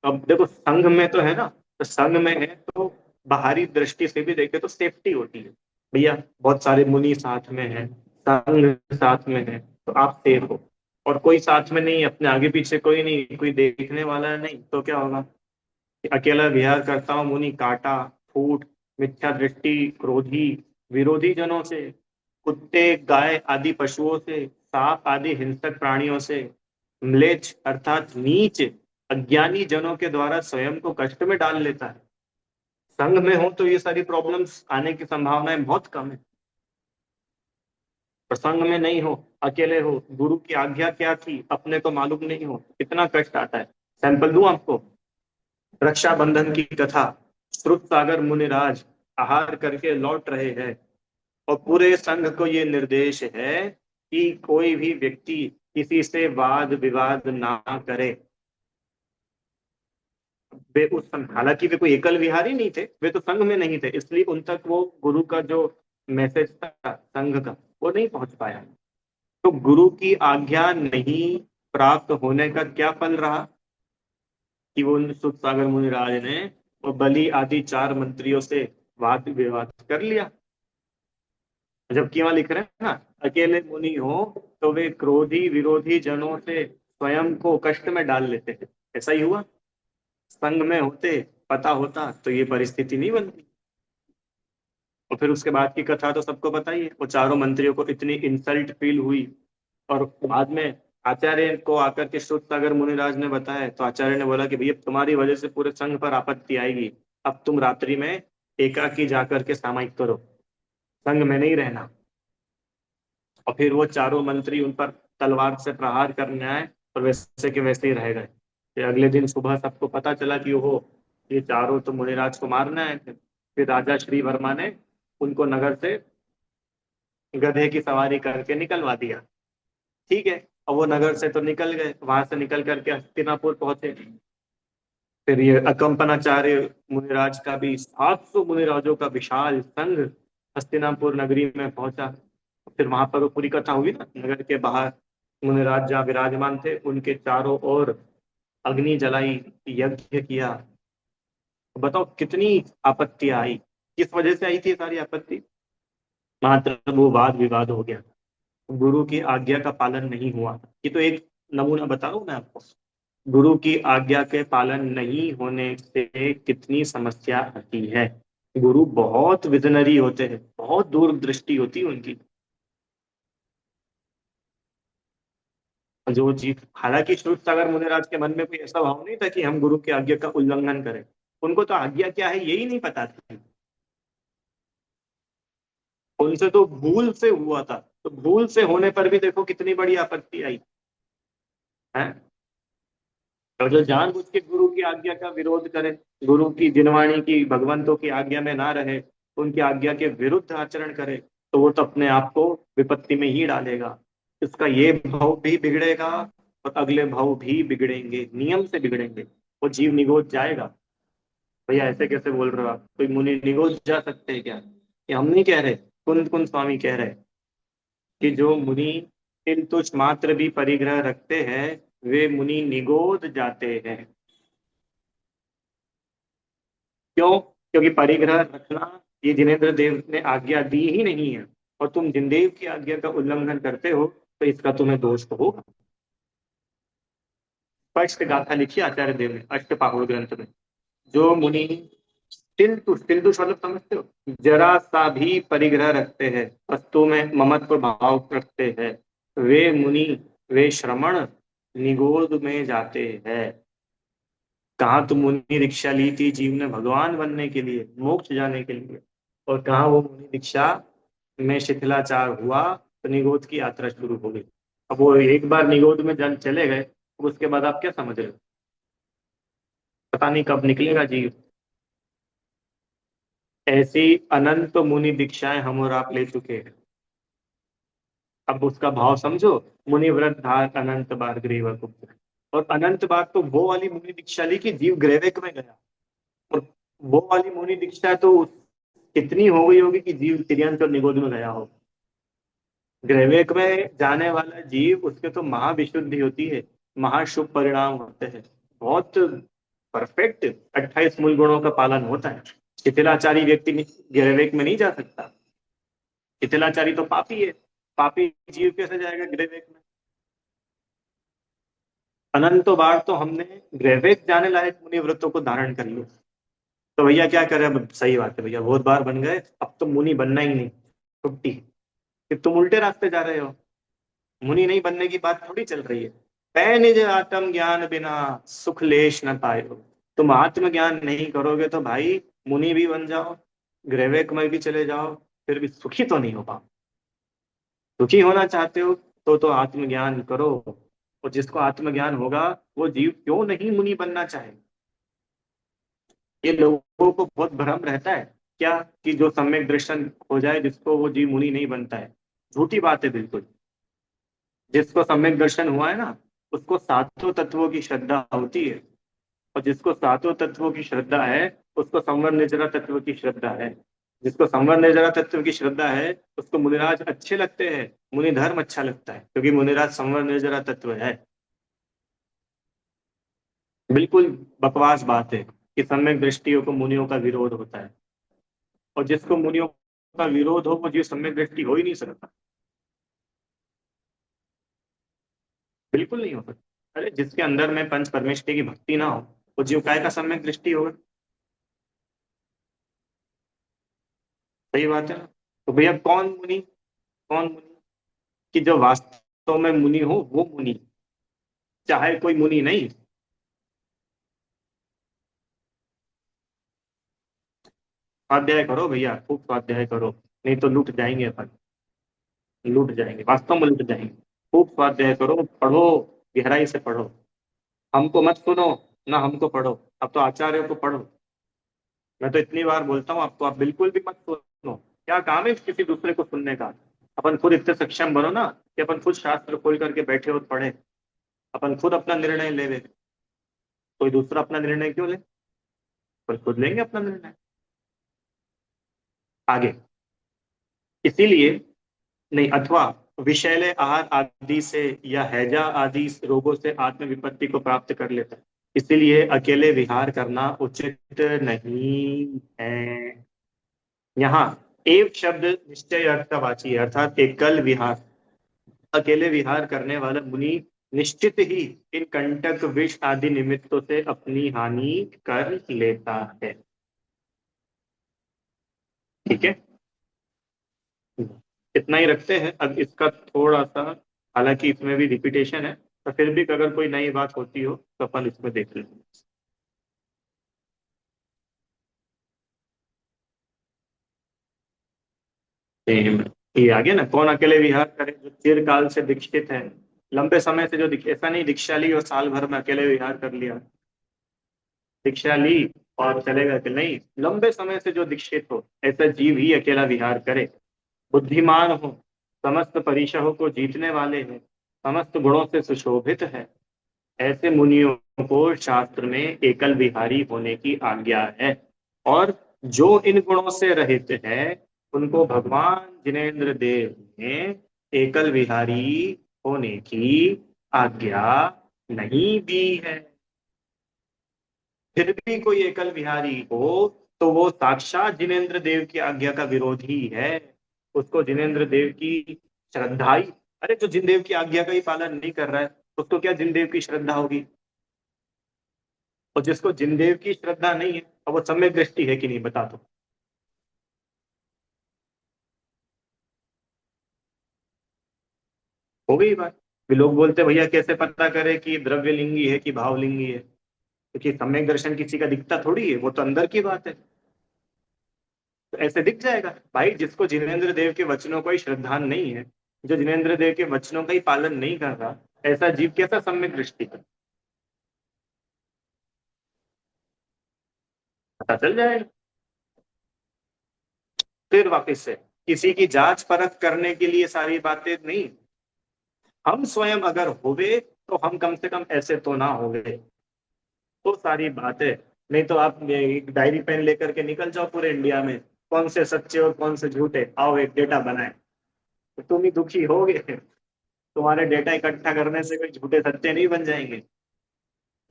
अब देखो संघ में तो है ना, तो संघ में है तो बाहरी दृष्टि से भी देखे तो सेफ्टी होती है। भैया बहुत सारे मुनि साथ में है, संघ साथ में है, तो आप सेफ हो। और कोई साथ में नहीं, अपने आगे पीछे कोई नहीं, कोई देखने वाला नहीं, तो क्या होगा कि अकेला विहार करता हूँ, मुनि काटा, फूट, मिथ्या दृष्टि, क्रोधी, विरोधी जनों से, कुत्ते गाय आदि पशुओं से, सांप आदि हिंसक प्राणियों से, म्लेच्छ अर्थात नीच अज्ञानी जनों के द्वारा स्वयं को कष्ट में डाल लेता है। संघ में हो तो ये सारी प्रॉब्लम्स आने की संभावनाएं बहुत कम है। प्रसंग में नहीं हो, अकेले हो, गुरु की आज्ञा क्या थी अपने को मालूम नहीं हो, कितना कष्ट आता है। सैंपल दूं आपको, रक्षाबंधन की कथा। श्रुत सागर मुनिराज आहार करके लौट रहे हैं और पूरे संघ को ये निर्देश है कि कोई भी व्यक्ति किसी से वाद विवाद ना करे। वे उस हालांकि वे कोई एकल विहारी नहीं थे, वे तो संघ में नहीं थे, इसलिए उन तक वो गुरु का जो मैसेज था संघ का वो नहीं पहुंच पाया। तो गुरु की आज्ञा नहीं प्राप्त होने का क्या फल रहा कि वो सुख सागर मुनिराज ने वो बलि आदि चार मंत्रियों से वाद विवाद कर लिया। जबकि वहां लिख रहे हैं ना, अकेले मुनि हो तो वे क्रोधी विरोधी जनों से स्वयं को कष्ट में डाल लेते हैं। ऐसा ही हुआ, संघ में होते पता होता तो ये परिस्थिति नहीं बनती। और फिर उसके बाद की कथा तो सबको पता ही है, वो चारों मंत्रियों को इतनी इंसल्ट फील हुई। और बाद में आचार्य को आकर के श्रुत सागर मुनिराज ने बताया तो आचार्य ने बोला कि भैया तुम्हारी वजह से पूरे संघ पर आपत्ति आएगी, अब तुम रात्रि में एकाकी जाकर के सामायिक करो, संघ में नहीं रहना। और फिर वो चारों मंत्री उन पर तलवार से प्रहार करने आए और वैसे के वैसे ही रह गए। फिर अगले दिन सुबह सबको पता चला कि ओहो, ये चारों तो मुनिराज को मारने आए थे। फिर राजा श्री वर्मा ने उनको नगर से गधे की सवारी करके निकलवा दिया। ठीक है, अब वो नगर से तो निकल गए, वहां से निकल करके हस्तिनापुर पहुंचे। फिर ये अकम्पनाचार्य मुनिराज का भी 700 मुनिराजों का विशाल संघ हस्तिनापुर नगरी में पहुंचा। फिर वहां पर वो पूरी कथा हुई ना, नगर के बाहर मुनिराज जहाँ विराजमान थे उनके चारों ओर अग्नि जलाई, यज्ञ किया। बताओ कितनी आपत्तियां आई, किस वजह से आई थी ये सारी आपत्ति? मात्र वो वाद विवाद हो गया, गुरु की आज्ञा का पालन नहीं हुआ। ये तो एक नमूना बता रहा हूं मैं आपको, गुरु की आज्ञा के पालन नहीं होने से कितनी समस्या आती है। गुरु बहुत विजनरी होते हैं, बहुत दूरदृष्टि होती है उनकी। जो चीज, हालांकि श्रुत सागर मुनिराज के मन में कोई ऐसा भाव नहीं था कि हम गुरु की आज्ञा का उल्लंघन करें। उनको तो आज्ञा क्या है यही नहीं पता था। उनसे तो भूल से हुआ था, तो भूल से होने पर भी देखो कितनी बड़ी आपत्ति आई है। और जो जानबूझ के गुरु की आज्ञा का विरोध करे, गुरु की जिनवाणी की भगवंतों की आज्ञा में ना रहे, उनकी आज्ञा के विरुद्ध आचरण करे, तो वो तो अपने आप को विपत्ति में ही डालेगा। इसका ये भाव भी बिगड़ेगा और अगले भाव भी बिगड़ेंगे, नियम से बिगड़ेंगे। वो जीव निगोज जाएगा। भैया ऐसे कैसे बोल रहे हो आप, कोई मुनि निगोज जा सकते हैं क्या? ये हम नहीं कह रहे, कुंद कुंद स्वामी कह रहे हैं कि जो मुनि तिल तुच्छ मात्र भी परिग्रह रखते हैं वे मुनि निगोद जाते हैं। क्यों? क्योंकि परिग्रह रखना ये जिनेन्द्र देव ने आज्ञा दी ही नहीं है, और तुम जिनदेव की आज्ञा का उल्लंघन करते हो तो इसका तुम्हें दोष तो होगा। स्पष्ट गाथा लिखी आचार्य देव ने अष्टपाहुड़ ग्रंथ में। जो मुनि तिल तुष मतलब समझते हो, जरा सा भी परिग्रह रखते हैं, वस्तु में ममत्व भाव रखते हैं, वे मुनि, वे श्रमण निगोद में जाते हैं। कहाँ तो मुनि दीक्षा ली थी जीव ने भगवान बनने के लिए, मोक्ष जाने के लिए, और कहाँ वो मुनि दीक्षा में शिथिलाचार हुआ तो निगोद की यात्रा शुरू हो गई। अब वो एक बार निगोद में जल चले गए, तो उसके बाद आप क्या समझ रहे हो? पता नहीं कब निकलेगा जीव। ऐसी अनंत मुनि दीक्षाएं हम और आप ले चुके हैं। अब उसका भाव समझो, मुनिव्रत धार अनंत बार ग्रीव गुप्त। और अनंत बार तो वो वाली मुनि दीक्षा ली कि जीव ग्रेवेक में गया। और वो वाली मुनि दीक्षा तो कितनी हो गई होगी कि जीव तिर्यंत और निगोद में गया हो। ग्रेवेक में जाने वाला जीव, उसके तो महाविशुद्धि होती है, महाशुभ परिणाम होते हैं, बहुत परफेक्ट 28 मूल गुणों का पालन होता है। शिथिलाचारी व्यक्ति ग्रेवेक में नहीं जा सकता। शिथिलाचारी तो पापी है, पापी जीव कैसे जाएगा ग्रेवेक में? अनंतो बार तो हमने ग्रेवेक जाने लायक मुनि व्रतों को धारण कर लिया। तो भैया क्या करें, अब सही बात है भैया, बहुत बार बन गए, अब तो मुनि बनना ही नहीं। छुट्टी, कि तुम उल्टे रास्ते जा रहे हो। मुनि नहीं बनने की बात थोड़ी चल रही है। पै निज आत्म ज्ञान बिना सुख लेश न पायो। तुम आत्मज्ञान नहीं करोगे तो भाई मुनि भी बन जाओ, ग्रैवेक में भी चले जाओ, फिर भी सुखी तो नहीं हो पाओ। सुखी होना चाहते हो तो आत्मज्ञान करो। और जिसको आत्मज्ञान होगा वो जीव क्यों नहीं मुनि बनना चाहे। ये लोगों को बहुत भ्रम रहता है क्या, कि जो सम्यक दर्शन हो जाए जिसको वो जीव मुनि नहीं बनता है। झूठी बात है बिल्कुल। जिसको सम्यक दर्शन हुआ है ना, उसको सातों तत्वों की श्रद्धा होती है। और जिसको सातों तत्वों की श्रद्धा है उसको संवर निर्जरा तत्व की श्रद्धा है। जिसको संवर निर्जरा तत्व की श्रद्धा है उसको मुनिराज अच्छे लगते हैं, मुनि धर्म अच्छा लगता है, क्योंकि मुनिराज संवर निर्जरा तत्व है। बिल्कुल बकवास बात है कि सम्यक दृष्टियों को मुनियों का विरोध होता है। और जिसको मुनियों का विरोध हो वो जीव सम्यक दृष्टि हो ही नहीं सकता। बिल्कुल नहीं हो सकता। अरे जिसके अंदर में पंच परमेष्टि की भक्ति ना हो वो जीव काय का सम्यक दृष्टि होगा। सही बात है ना। तो भैया कौन मुनि, कौन मुनि, कि जो वास्तव में मुनि हो वो मुनि, चाहे कोई मुनि नहीं। स्वाध्याय करो भैया, खूब स्वाध्याय करो, नहीं तो लूट जाएंगे अपन। लूट जाएंगे, वास्तव में लूट जाएंगे। खूब स्वाध्याय करो, पढ़ो, गहराई से पढ़ो। हमको मत सुनो, ना हमको पढ़ो। अब तो आचार्य को पढ़ो। मैं तो इतनी बार बोलता हूँ आपको, आप बिल्कुल भी मत सुनो। क्या काम है किसी दूसरे को सुनने का। अपन खुद इतने सक्षम बनो ना कि अपन खुद शास्त्र खोल करके बैठे और पढ़े। अपन खुद अपना निर्णय ले। कोई दूसरा अपना निर्णय क्यों ले। पर खुद लेंगे अपना निर्णय। आगे, इसीलिए, नहीं, अथवा विषैले आहार आदि से या हैजा आदि रोगों से आत्म विपत्ति को प्राप्त कर लेता है। इसीलिए अकेले विहार करना उचित नहीं है। यहाँ एव शब्द निश्चय अर्थवाची है, अर्थात एकल विहार। अकेले विहार करने वाला मुनि निश्चित ही इन कंटक विष आदि निमित्तों से अपनी हानि कर लेता है। ठीक है, इतना ही रखते हैं अब इसका थोड़ा सा। हालांकि इसमें भी रिपीटेशन है, तो फिर भी अगर कोई नई बात होती हो तो अपन इसमें देख लेंगे। ये आ गया ना, कौन अकेले विहार करे जो चिरकाल से दीक्षित है। लंबे समय से जो ऐसा नहीं दीक्षा ली और साल भर में अकेले विहार कर लिया। दीक्षा ली और चलेगा कि नहीं, लंबे समय से जो दीक्षित हो ऐसा जीव ही अकेला विहार करे। बुद्धिमान हो, समस्त परीक्षाओं को जीतने वाले हैं, समस्त गुणों से सुशोभित है, ऐसे मुनियों को शास्त्र में एकल विहारी होने की आज्ञा है। और जो इन गुणों से रहित है उनको भगवान जिनेन्द्र देव ने एकल विहारी होने की आज्ञा नहीं दी है। फिर भी कोई एकल विहारी हो तो वो साक्षात जिनेन्द्र देव की आज्ञा का विरोधी है। उसको जिनेन्द्र देव की श्रद्धा ही, अरे जो जिनदेव की आज्ञा का ही पालन नहीं कर रहा है उसको क्या जिनदेव की श्रद्धा होगी। और जिसको जिनदेव की श्रद्धा नहीं है अब वो सम्यक दृष्टि है कि नहीं बता दो। हो गई बात। भी लोग बोलते हैं, भैया कैसे पता करें कि द्रव्य लिंगी है कि भावलिंगी है, क्योंकि सम्यक दर्शन किसी का दिखता थोड़ी है, वो तो अंदर की बात है। तो ऐसे दिख जाएगा भाई, जिसको जिनेन्द्र देव के वचनों का ही श्रद्धा नहीं है, जो जिनेन्द्र देव के वचनों का ही पालन नहीं कर रहा, ऐसा जीव कैसा सम्यक दृष्टि का। पता चल जाएगा। फिर वापस से किसी की जांच परख करने के लिए सारी बातें नहीं, हम स्वयं अगर होवे तो हम कम से कम ऐसे तो ना होवे। तो सारी बातें, नहीं तो आप एक डायरी पेन लेकर के निकल जाओ पूरे इंडिया में, कौन से सच्चे और कौन से झूठे, आओ एक डेटा बनाए। तो तुम ही दुखी होगे। तुम्हारे डेटा इकट्ठा करने से कोई झूठे सच्चे नहीं बन जाएंगे।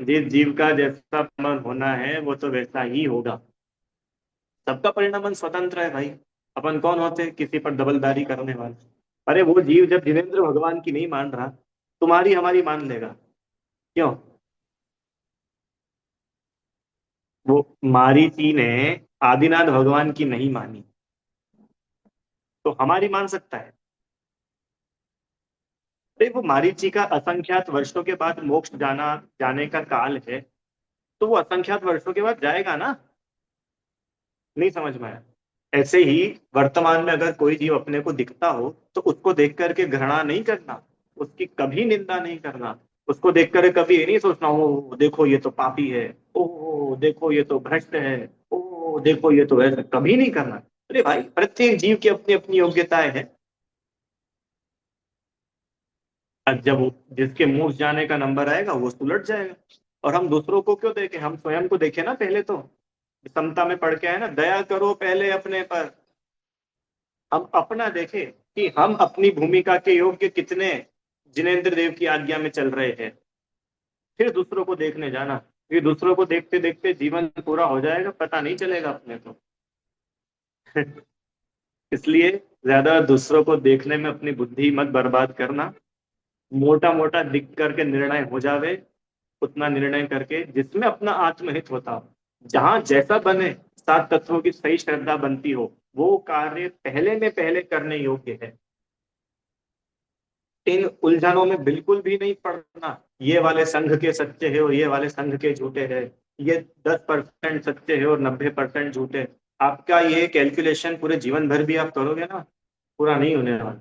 जिस जीव का जैसा मन होना है वो तो वैसा ही होगा। सबका परिणाम स्वतंत्र है भाई। अपन कौन होते हैं किसी पर दबलदारी करने वाले। अरे वो जीव जब जिनेन्द्र भगवान की नहीं मान रहा, तुम्हारी हमारी मान लेगा क्यों। वो मारीची ने आदिनाथ भगवान की नहीं मानी। तो हमारी मान सकता है? अरे वो मारीची का असंख्यात वर्षों के बाद मोक्ष जाने का काल है, तो वो असंख्यात वर्षों के बाद जाएगा ना। नहीं समझ में आया? ऐसे ही वर्तमान में अगर कोई जीव अपने को दिखता हो तो उसको देख करके घृणा नहीं करना, उसकी कभी निंदा नहीं करना, उसको देख कर कभी ये नहीं सोचना ओ देखो ये तो पापी है, ओ देखो ये तो भ्रष्ट है, ओ देखो ये तो ऐसा, कभी नहीं करना। अरे भाई प्रत्येक जीव की अपनी अपनी योग्यताएं हैं। अब जब जिसके मुंह जाने का नंबर आएगा वो सुलट जाएगा। और हम दूसरों को क्यों देखें, हम स्वयं को देखें ना पहले तो। समता में पढ़ के आए ना, दया करो पहले अपने पर। हम अपना देखें कि हम अपनी भूमिका के योग्य कितने जिनेंद्र देव की आज्ञा में चल रहे हैं, फिर दूसरों को देखने जाना। फिर दूसरों को देखते देखते जीवन पूरा हो जाएगा, पता नहीं चलेगा अपने को। इसलिए ज्यादा दूसरों को देखने में अपनी बुद्धि मत बर्बाद करना। मोटा मोटा दिख करके निर्णय हो जावे, उतना निर्णय करके जिसमें अपना आत्महित होता हो, जहां जैसा बने, सात तत्वों की सही श्रद्धा बनती हो, वो कार्य पहले में पहले करने योग्य है। इन उलझनों में बिल्कुल भी नहीं पड़ना, ये वाले संघ के सच्चे है और ये वाले संघ के झूठे हैं, ये 10% सच्चे है और 90% झूठे। आपका ये कैलकुलेशन पूरे जीवन भर भी आप करोगे ना, पूरा नहीं होने वाला।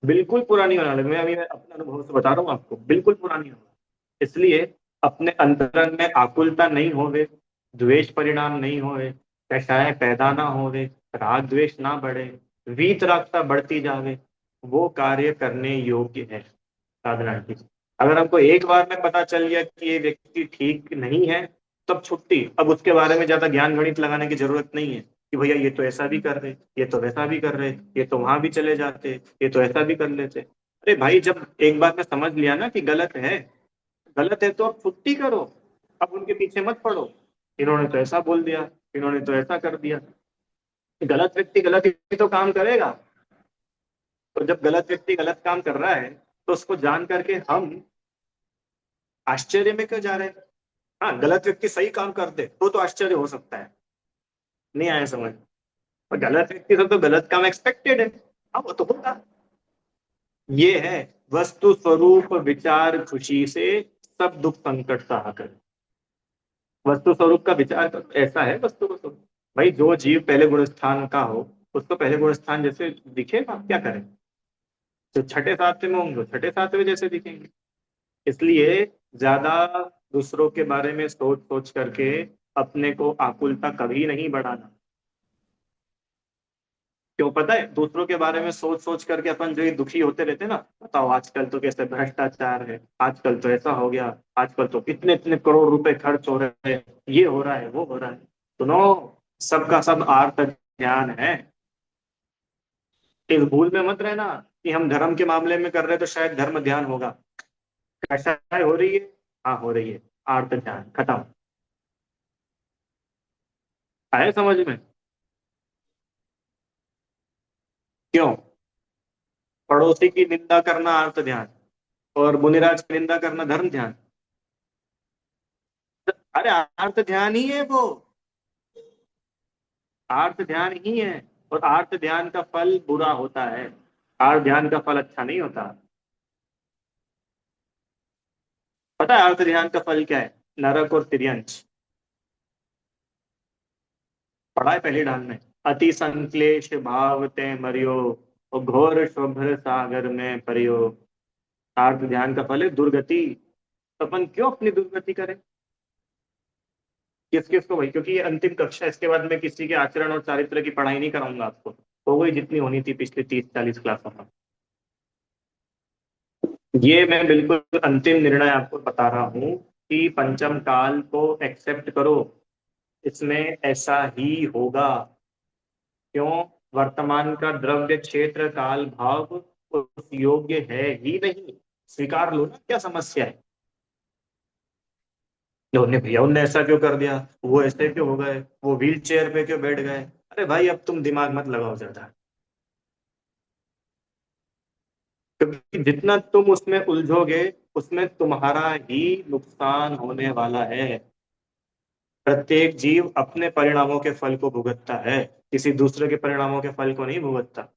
बिल्कुल पूरा नहीं होने वाला, मैं अभी मैं अपने अनुभव से बता रहा हूँ आपको, बिल्कुल पूरा नहीं होगा। इसलिए अपने अंतरंग में आकुलता नहीं होवे, द्वेष परिणाम नहीं होवे, कषाय पैदा ना होवे, राग द्वेष ना बढ़े, वीतरागता बढ़ती जावे, वो कार्य करने योग्य है साधना की। अगर हमको एक बार में पता चल गया कि ये व्यक्ति ठीक नहीं है, तब छुट्टी, अब उसके बारे में ज्यादा ज्ञान गणित लगाने की जरूरत नहीं है कि भैया ये तो ऐसा भी कर रहे, ये तो वैसा भी कर रहे, ये तो वहां भी चले जाते, ये तो ऐसा भी कर लेते। अरे भाई जब एक बार में समझ लिया ना कि गलत है, गलत है तो अब छुट्टी करो। अब उनके पीछे मत पड़ो, इन्होंने तो ऐसा बोल दिया, इन्होंने तो ऐसा कर दिया। गलत व्यक्ति गलत ही तो काम करेगा। तो जब गलत व्यक्ति गलत काम कर रहा है, तो उसको जान करके हम आश्चर्य में क्यों जा रहे हैं? हाँ गलत व्यक्ति सही काम कर दे तो आश्चर्य हो सकता है। नहीं आया समझ? और गलत व्यक्ति से तो गलत काम एक्सपेक्टेड है। हाँ वो तो होगा। ये है वस्तु स्वरूप विचार खुशी से, सब दुख संकट सहा कर। वस्तु स्वरूप का विचार ऐसा है, वस्तु को स्वरूप। भाई जो जीव पहले गुण स्थान का हो, उसको पहले गुण स्थान जैसे दिखेगा, क्या करें? जो छठे सातवें में होंगे वो छठे सातवें जैसे दिखेंगे। इसलिए ज्यादा दूसरों के बारे में सोच सोच करके अपने को आकुलता कभी नहीं बढ़ाना। क्यों पता है? दूसरों के बारे में सोच सोच करके अपन जो ये दुखी होते रहते हैं ना, बताओ आजकल तो कैसे भ्रष्टाचार है, आजकल तो ऐसा हो गया, आजकल तो इतने इतने करोड़ रुपए खर्च हो रहे हैं, ये हो रहा है वो हो रहा है। सुनो, सबका सब आर्त ध्यान है। इस भूल में मत रहना कि हम धर्म के मामले में कर रहे हैं तो शायद धर्म ध्यान होगा। ऐसा हो रही है, हाँ हो रही है, आर्त ध्यान खत्म। आए समझ में? क्यों? पड़ोसी की निंदा करना आर्त ध्यान, और मुनिराज की निंदा करना धर्म ध्यान? अरे आर्त ध्यान ही है वो, आर्त ध्यान ही है। और आर्त ध्यान का फल बुरा होता है, आर्त ध्यान का फल अच्छा नहीं होता। पता है आर्त ध्यान का फल क्या है? नरक और तिर्यंच। पढ़ा है पहले डाल में। अति संक्लेश भाव ते मरियो, और घोर शुभ्र सागर में परियो। आर्त ध्यान का फल है दुर्गति। तो अपन क्यों अपनी दुर्गति करें? किस किस को भाई, क्योंकि ये अंतिम कक्षा है, इसके बाद मैं किसी के आचरण और चारित्र की पढ़ाई नहीं कराऊंगा आपको, हो गई जितनी होनी थी पिछले 30-40 क्लासों में। ये मैं बिल्कुल अंतिम निर्णय आपको बता रहा हूँ कि पंचम काल को एक्सेप्ट करो, इसमें ऐसा ही होगा। क्यों? वर्तमान का द्रव्य क्षेत्र काल भाव उस योग्य है ही नहीं। स्वीकार लो ना, क्या समस्या है? उन्होंने भैया उनने ऐसा क्यों कर दिया, वो ऐसे क्यों हो गए, वो व्हील चेयर पे क्यों बैठ गए? अरे भाई अब तुम दिमाग मत लगाओ ज्यादा, क्योंकि जितना तुम उसमें उलझोगे उसमें तुम्हारा ही नुकसान होने वाला है। प्रत्येक जीव अपने परिणामों के फल को भुगतता है। किसी दूसरे के परिणामों के फल को नहीं भुगतता।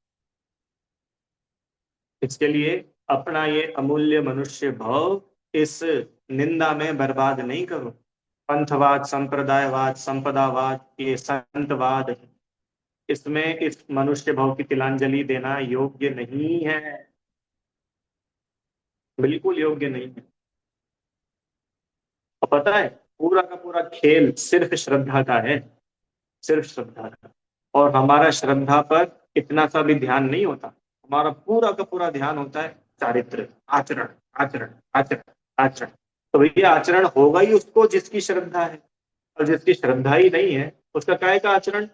इसके लिए अपना ये अमूल्य मनुष्य भाव इस निंदा में बर्बाद नहीं करो। पंथवाद, संप्रदायवाद, संपदावाद, ये संतवाद, इसमें इस मनुष्य भाव की तिलांजलि देना योग्य नहीं है। बिल्कुल योग्य नहीं है। और पता है, पूरा का पूरा खेल सिर्फ श्रद्धा का है, सिर्फ श्रद्धा का। और हमारा श्रद्धा पर इतना सा भी ध्यान नहीं होता। हमारा पूरा का पूरा ध्यान होता है चारित्र, आचरण, आचरण, आचरण, आचरण। तो भैया आचरण होगा ही उसको जिसकी श्रद्धा है, और जिसकी श्रद्धा ही नहीं है उसका काहे का आचरण।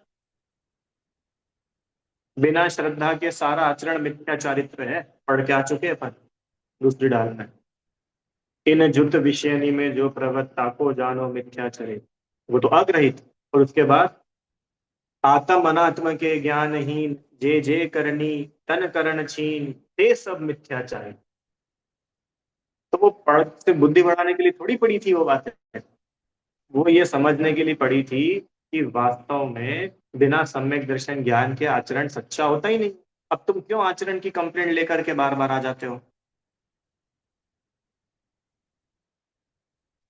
बिना श्रद्धा के सारा आचरण मिथ्या चारित्र है, पढ़ के आ चुके हैं अपन दूसरी डाल में। इन जुत विषयनी में जो प्रवत्ता को जानो मिथ्याचरे, वो तो अग्रहित। और उसके बाद आत्म अनात्म के ज्ञानहीन, जे जे करनी तन करण छीन, ते सब मिथ्याचार। तो वो पढ़ से बुद्धि बढ़ाने के लिए थोड़ी पड़ी थी वो बातें। वो ये समझने के लिए पड़ी थी कि वास्तव में बिना सम्यक दर्शन ज्ञान के आचरण सच्चा होता ही नहीं। अब तुम क्यों आचरण की कंप्लेंट लेकर के बार बार आ जाते हो।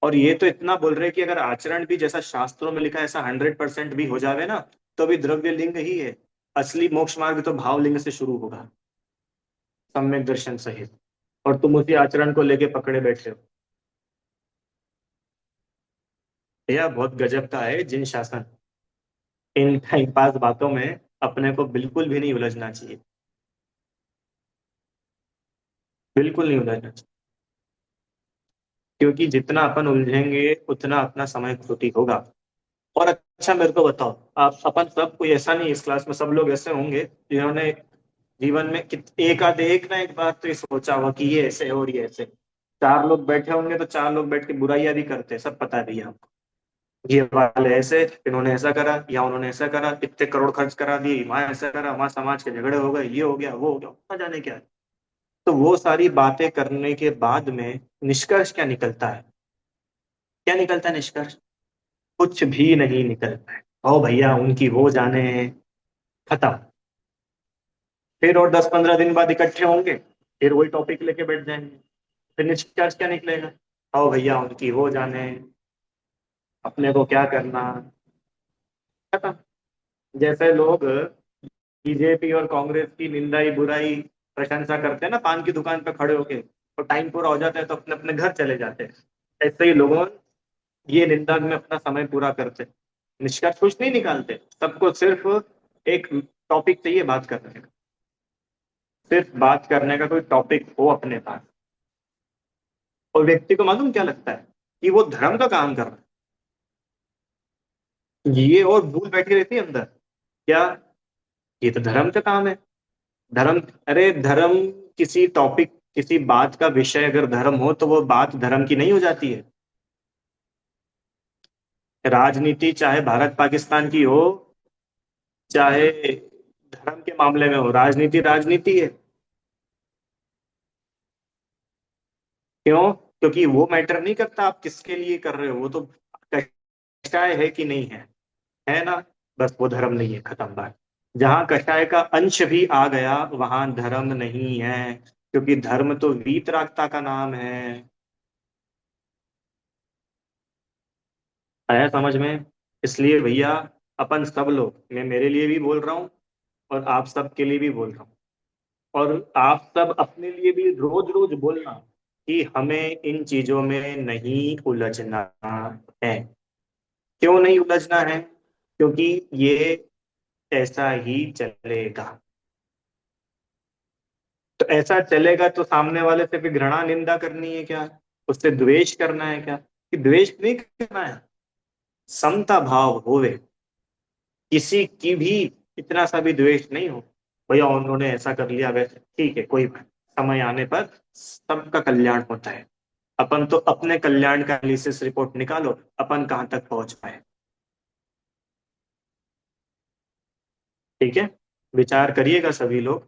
और ये तो इतना बोल रहे कि अगर आचरण भी जैसा शास्त्रों में लिखा है ऐसा 100% भी हो जावे ना, तो भी द्रव्य लिंग ही है। असली मोक्ष मार्ग तो भाव लिंग से शुरू होगा, सम्यक दर्शन सहित। और तुम उसी आचरण को लेके पकड़े बैठे हो। यह बहुत गजब का है जिन शासन। इन टाइम पास बातों में अपने को बिल्कुल भी नहीं उलझना चाहिए, बिल्कुल नहीं उलझना चाहिए। क्योंकि जितना अपन उलझेंगे उतना अपना समय खोटी होगा। और अच्छा मेरे को बताओ, आप अपन सब कोई ऐसा नहीं, इस क्लास में सब लोग ऐसे होंगे जिन्होंने जीवन में एक आध एक ना एक बार तो ये सोचा होगा कि ये ऐसे है और ये ऐसे। चार लोग बैठे होंगे तो चार लोग बैठ के बुराइयां भी करते हैं, सब पता है भैया हमको। ये वाले ऐसे, इन्होंने ऐसा करा या उन्होंने ऐसा करा, इतने करोड़ खर्च करा दिए, वहां ऐसा करा, वहां समाज के झगड़े हो गए, ये हो गया वो हो गया, ना जाने क्या। तो वो सारी बातें करने के बाद में निष्कर्ष क्या निकलता है, क्या निकलता है निष्कर्ष। कुछ भी नहीं निकलता है। ओ भैया उनकी वो जाने, खत्म। फिर और 10-15 दिन बाद इकट्ठे होंगे, फिर वही टॉपिक लेके बैठ जाएंगे। फिर निष्कर्ष क्या निकलेगा, ओ भैया उनकी वो जाने, अपने को क्या करना, खत्म। जैसे लोग बीजेपी और कांग्रेस की निंदाई बुराई प्रशंसा करते हैं ना पान की दुकान पे खड़े होके, तो टाइम पूरा हो जाता है तो अपने अपने घर चले जाते हैं। ऐसे ही लोगों ये निंदा में अपना समय पूरा करते, निष्कर्ष कुछ नहीं निकालते। सबको सिर्फ एक टॉपिक चाहिए बात करने का, सिर्फ बात करने का कोई टॉपिक हो अपने पास। और व्यक्ति को मालूम क्या लगता है कि वो धर्म का काम कर रहा है, ये और भूल बैठी रहती है अंदर। क्या, ये तो धर्म का काम है। धर्म, अरे धर्म, किसी टॉपिक किसी बात का विषय अगर धर्म हो तो वो बात धर्म की नहीं हो जाती है। राजनीति चाहे भारत पाकिस्तान की हो, चाहे धर्म के मामले में हो, राजनीति राजनीति है। क्यों? क्योंकि वो मैटर नहीं करता आप किसके लिए कर रहे हो, वो तो कषाय है कि नहीं है ना। बस वो धर्म नहीं है, खत्म बात। जहां कषाय का अंश भी आ गया वहां धर्म नहीं है, क्योंकि धर्म तो वीतरागता का नाम है। आया समझ में। इसलिए भैया अपन सब लोग, मैं मेरे लिए भी बोल रहा हूँ और आप सब के लिए भी बोल रहा हूँ, और आप सब अपने लिए भी रोज रोज बोलना कि हमें इन चीजों में नहीं उलझना है। क्यों नहीं उलझना है? क्योंकि ये ऐसा ही चलेगा। तो ऐसा चलेगा तो सामने वाले से भी घृणा निंदा करनी है क्या, उससे द्वेष करना है क्या? कि द्वेष नहीं करना है, समता भाव होवे, किसी की भी इतना सा भी द्वेष नहीं हो। भैया उन्होंने ऐसा कर लिया वैसे, ठीक है कोई बात, समय आने पर सबका कल्याण होता है। अपन तो अपने कल्याण का एनालिसिस रिपोर्ट निकालो, अपन कहाँ तक पहुंच पाए। ठीक है, विचार करिएगा सभी लोग,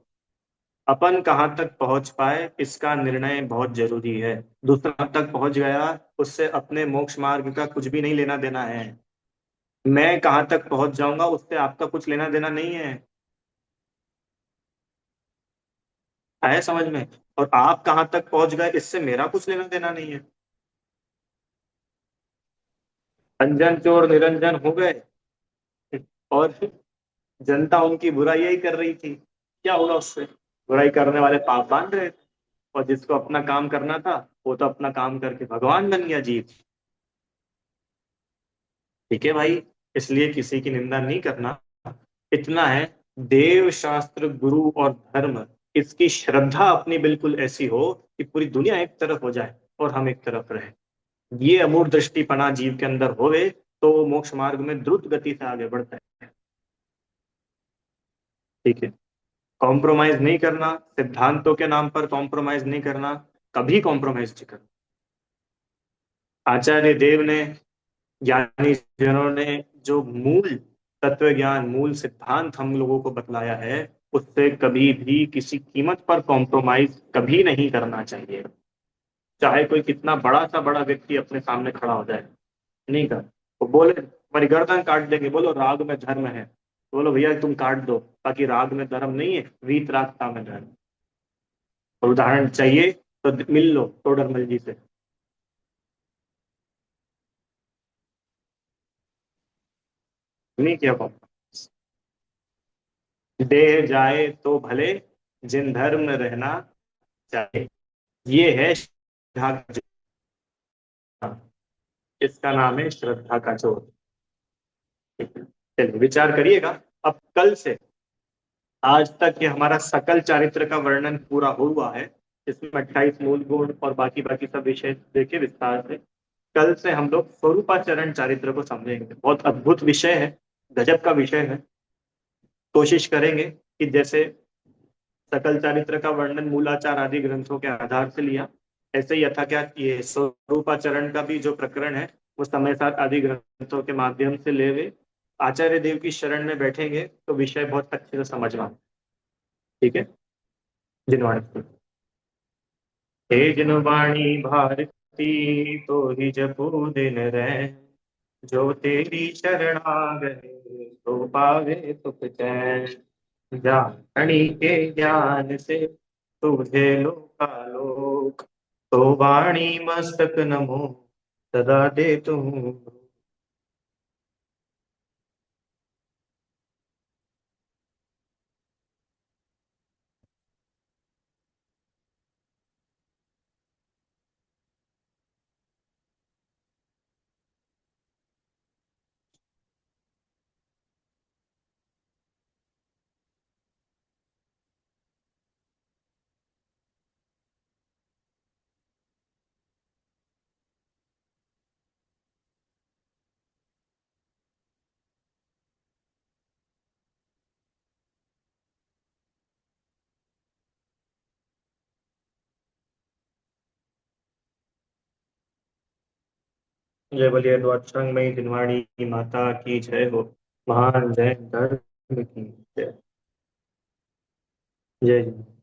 अपन कहाँ तक पहुंच पाए इसका निर्णय बहुत जरूरी है। दूसरा कहाँ तक पहुंच गया उससे अपने मोक्ष मार्ग का कुछ भी नहीं लेना देना है। मैं कहाँ तक पहुंच जाऊंगा उससे आपका कुछ लेना देना नहीं है। आया समझ में? और आप कहाँ तक पहुंच गए इससे मेरा कुछ लेना देना नहीं है। अंजन चोर निरंजन हो गए, और जनता उनकी बुराई ही कर रही थी, क्या होगा उससे? बुराई करने वाले पाप बांध रहे थे, और जिसको अपना काम करना था वो तो अपना काम करके भगवान बन गया जीव। ठीक है भाई, इसलिए किसी की निंदा नहीं करना। इतना है, देव शास्त्र गुरु और धर्म, इसकी श्रद्धा अपनी बिल्कुल ऐसी हो कि पूरी दुनिया एक तरफ हो जाए और हम एक तरफ रहे। ये अमूढ़ दृष्टिपना जीव के अंदर होवे तो वो मोक्ष मार्ग में द्रुत गति से आगे बढ़ता है। ठीक है, कॉम्प्रोमाइज नहीं करना, सिद्धांतों के नाम पर कॉम्प्रोमाइज नहीं करना, कभी कॉम्प्रोमाइज नहीं करना। आचार्य देव ने, ज्ञानी जनों ने जो मूल तत्व ज्ञान, मूल सिद्धांत हम लोगों को बतलाया है, उससे कभी भी किसी कीमत पर कॉम्प्रोमाइज कभी नहीं करना चाहिए। चाहे कोई कितना बड़ा सा बड़ा व्यक्ति अपने सामने खड़ा हो जाए, नहीं कर, वो बोले तुम्हारी गर्दन काट देंगे, बोलो राग में धर्म है, तो बोलो भैया तुम काट दो, ताकि राग में धर्म नहीं है, वीत रागता में धर्म। और उदाहरण चाहिए तो मिल लो टोडरमल जी से। नहीं किया कौन? देह जाए तो भले, जिन धर्म में रहना चाहे, ये है श्रद्धा का जोड़। इसका नाम है श्रद्धा का जोड़। चलिए विचार करिएगा। अब कल से आज तक ये हमारा सकल चारित्र का वर्णन पूरा हुआ है, इसमें 28 मूल गुण और बाकी बाकी सब विषय देखे विस्तार से। कल से हम लोग स्वरूपाचरण चारित्र को समझेंगे। बहुत अद्भुत विषय है, गजब का विषय है। कोशिश करेंगे कि जैसे सकल चारित्र का वर्णन मूलाचार आदि ग्रंथों के आधार से लिया, ऐसे ही यथाख्यात ये स्वरूपाचरण का भी जो प्रकरण है वो समय साथ आदि ग्रंथों के माध्यम से ले हुए आचार्य देव की शरण में बैठेंगे तो विषय बहुत अच्छे से समझ में आए। ठीक है, जिनवाणी। हे जिनवाणी भारती तो ही जपू दिन रहे, जो तेरी शरण आ गए तो पावे सुख चैन। जानी के ज्ञान से तुझे लोकालोक, तो वाणी मस्तक नमो सदा दे तुम। जय बलिया द्वादशांग मई जिनवाणी माता की जय हो। महान जैन धर्म की जय। जय जय।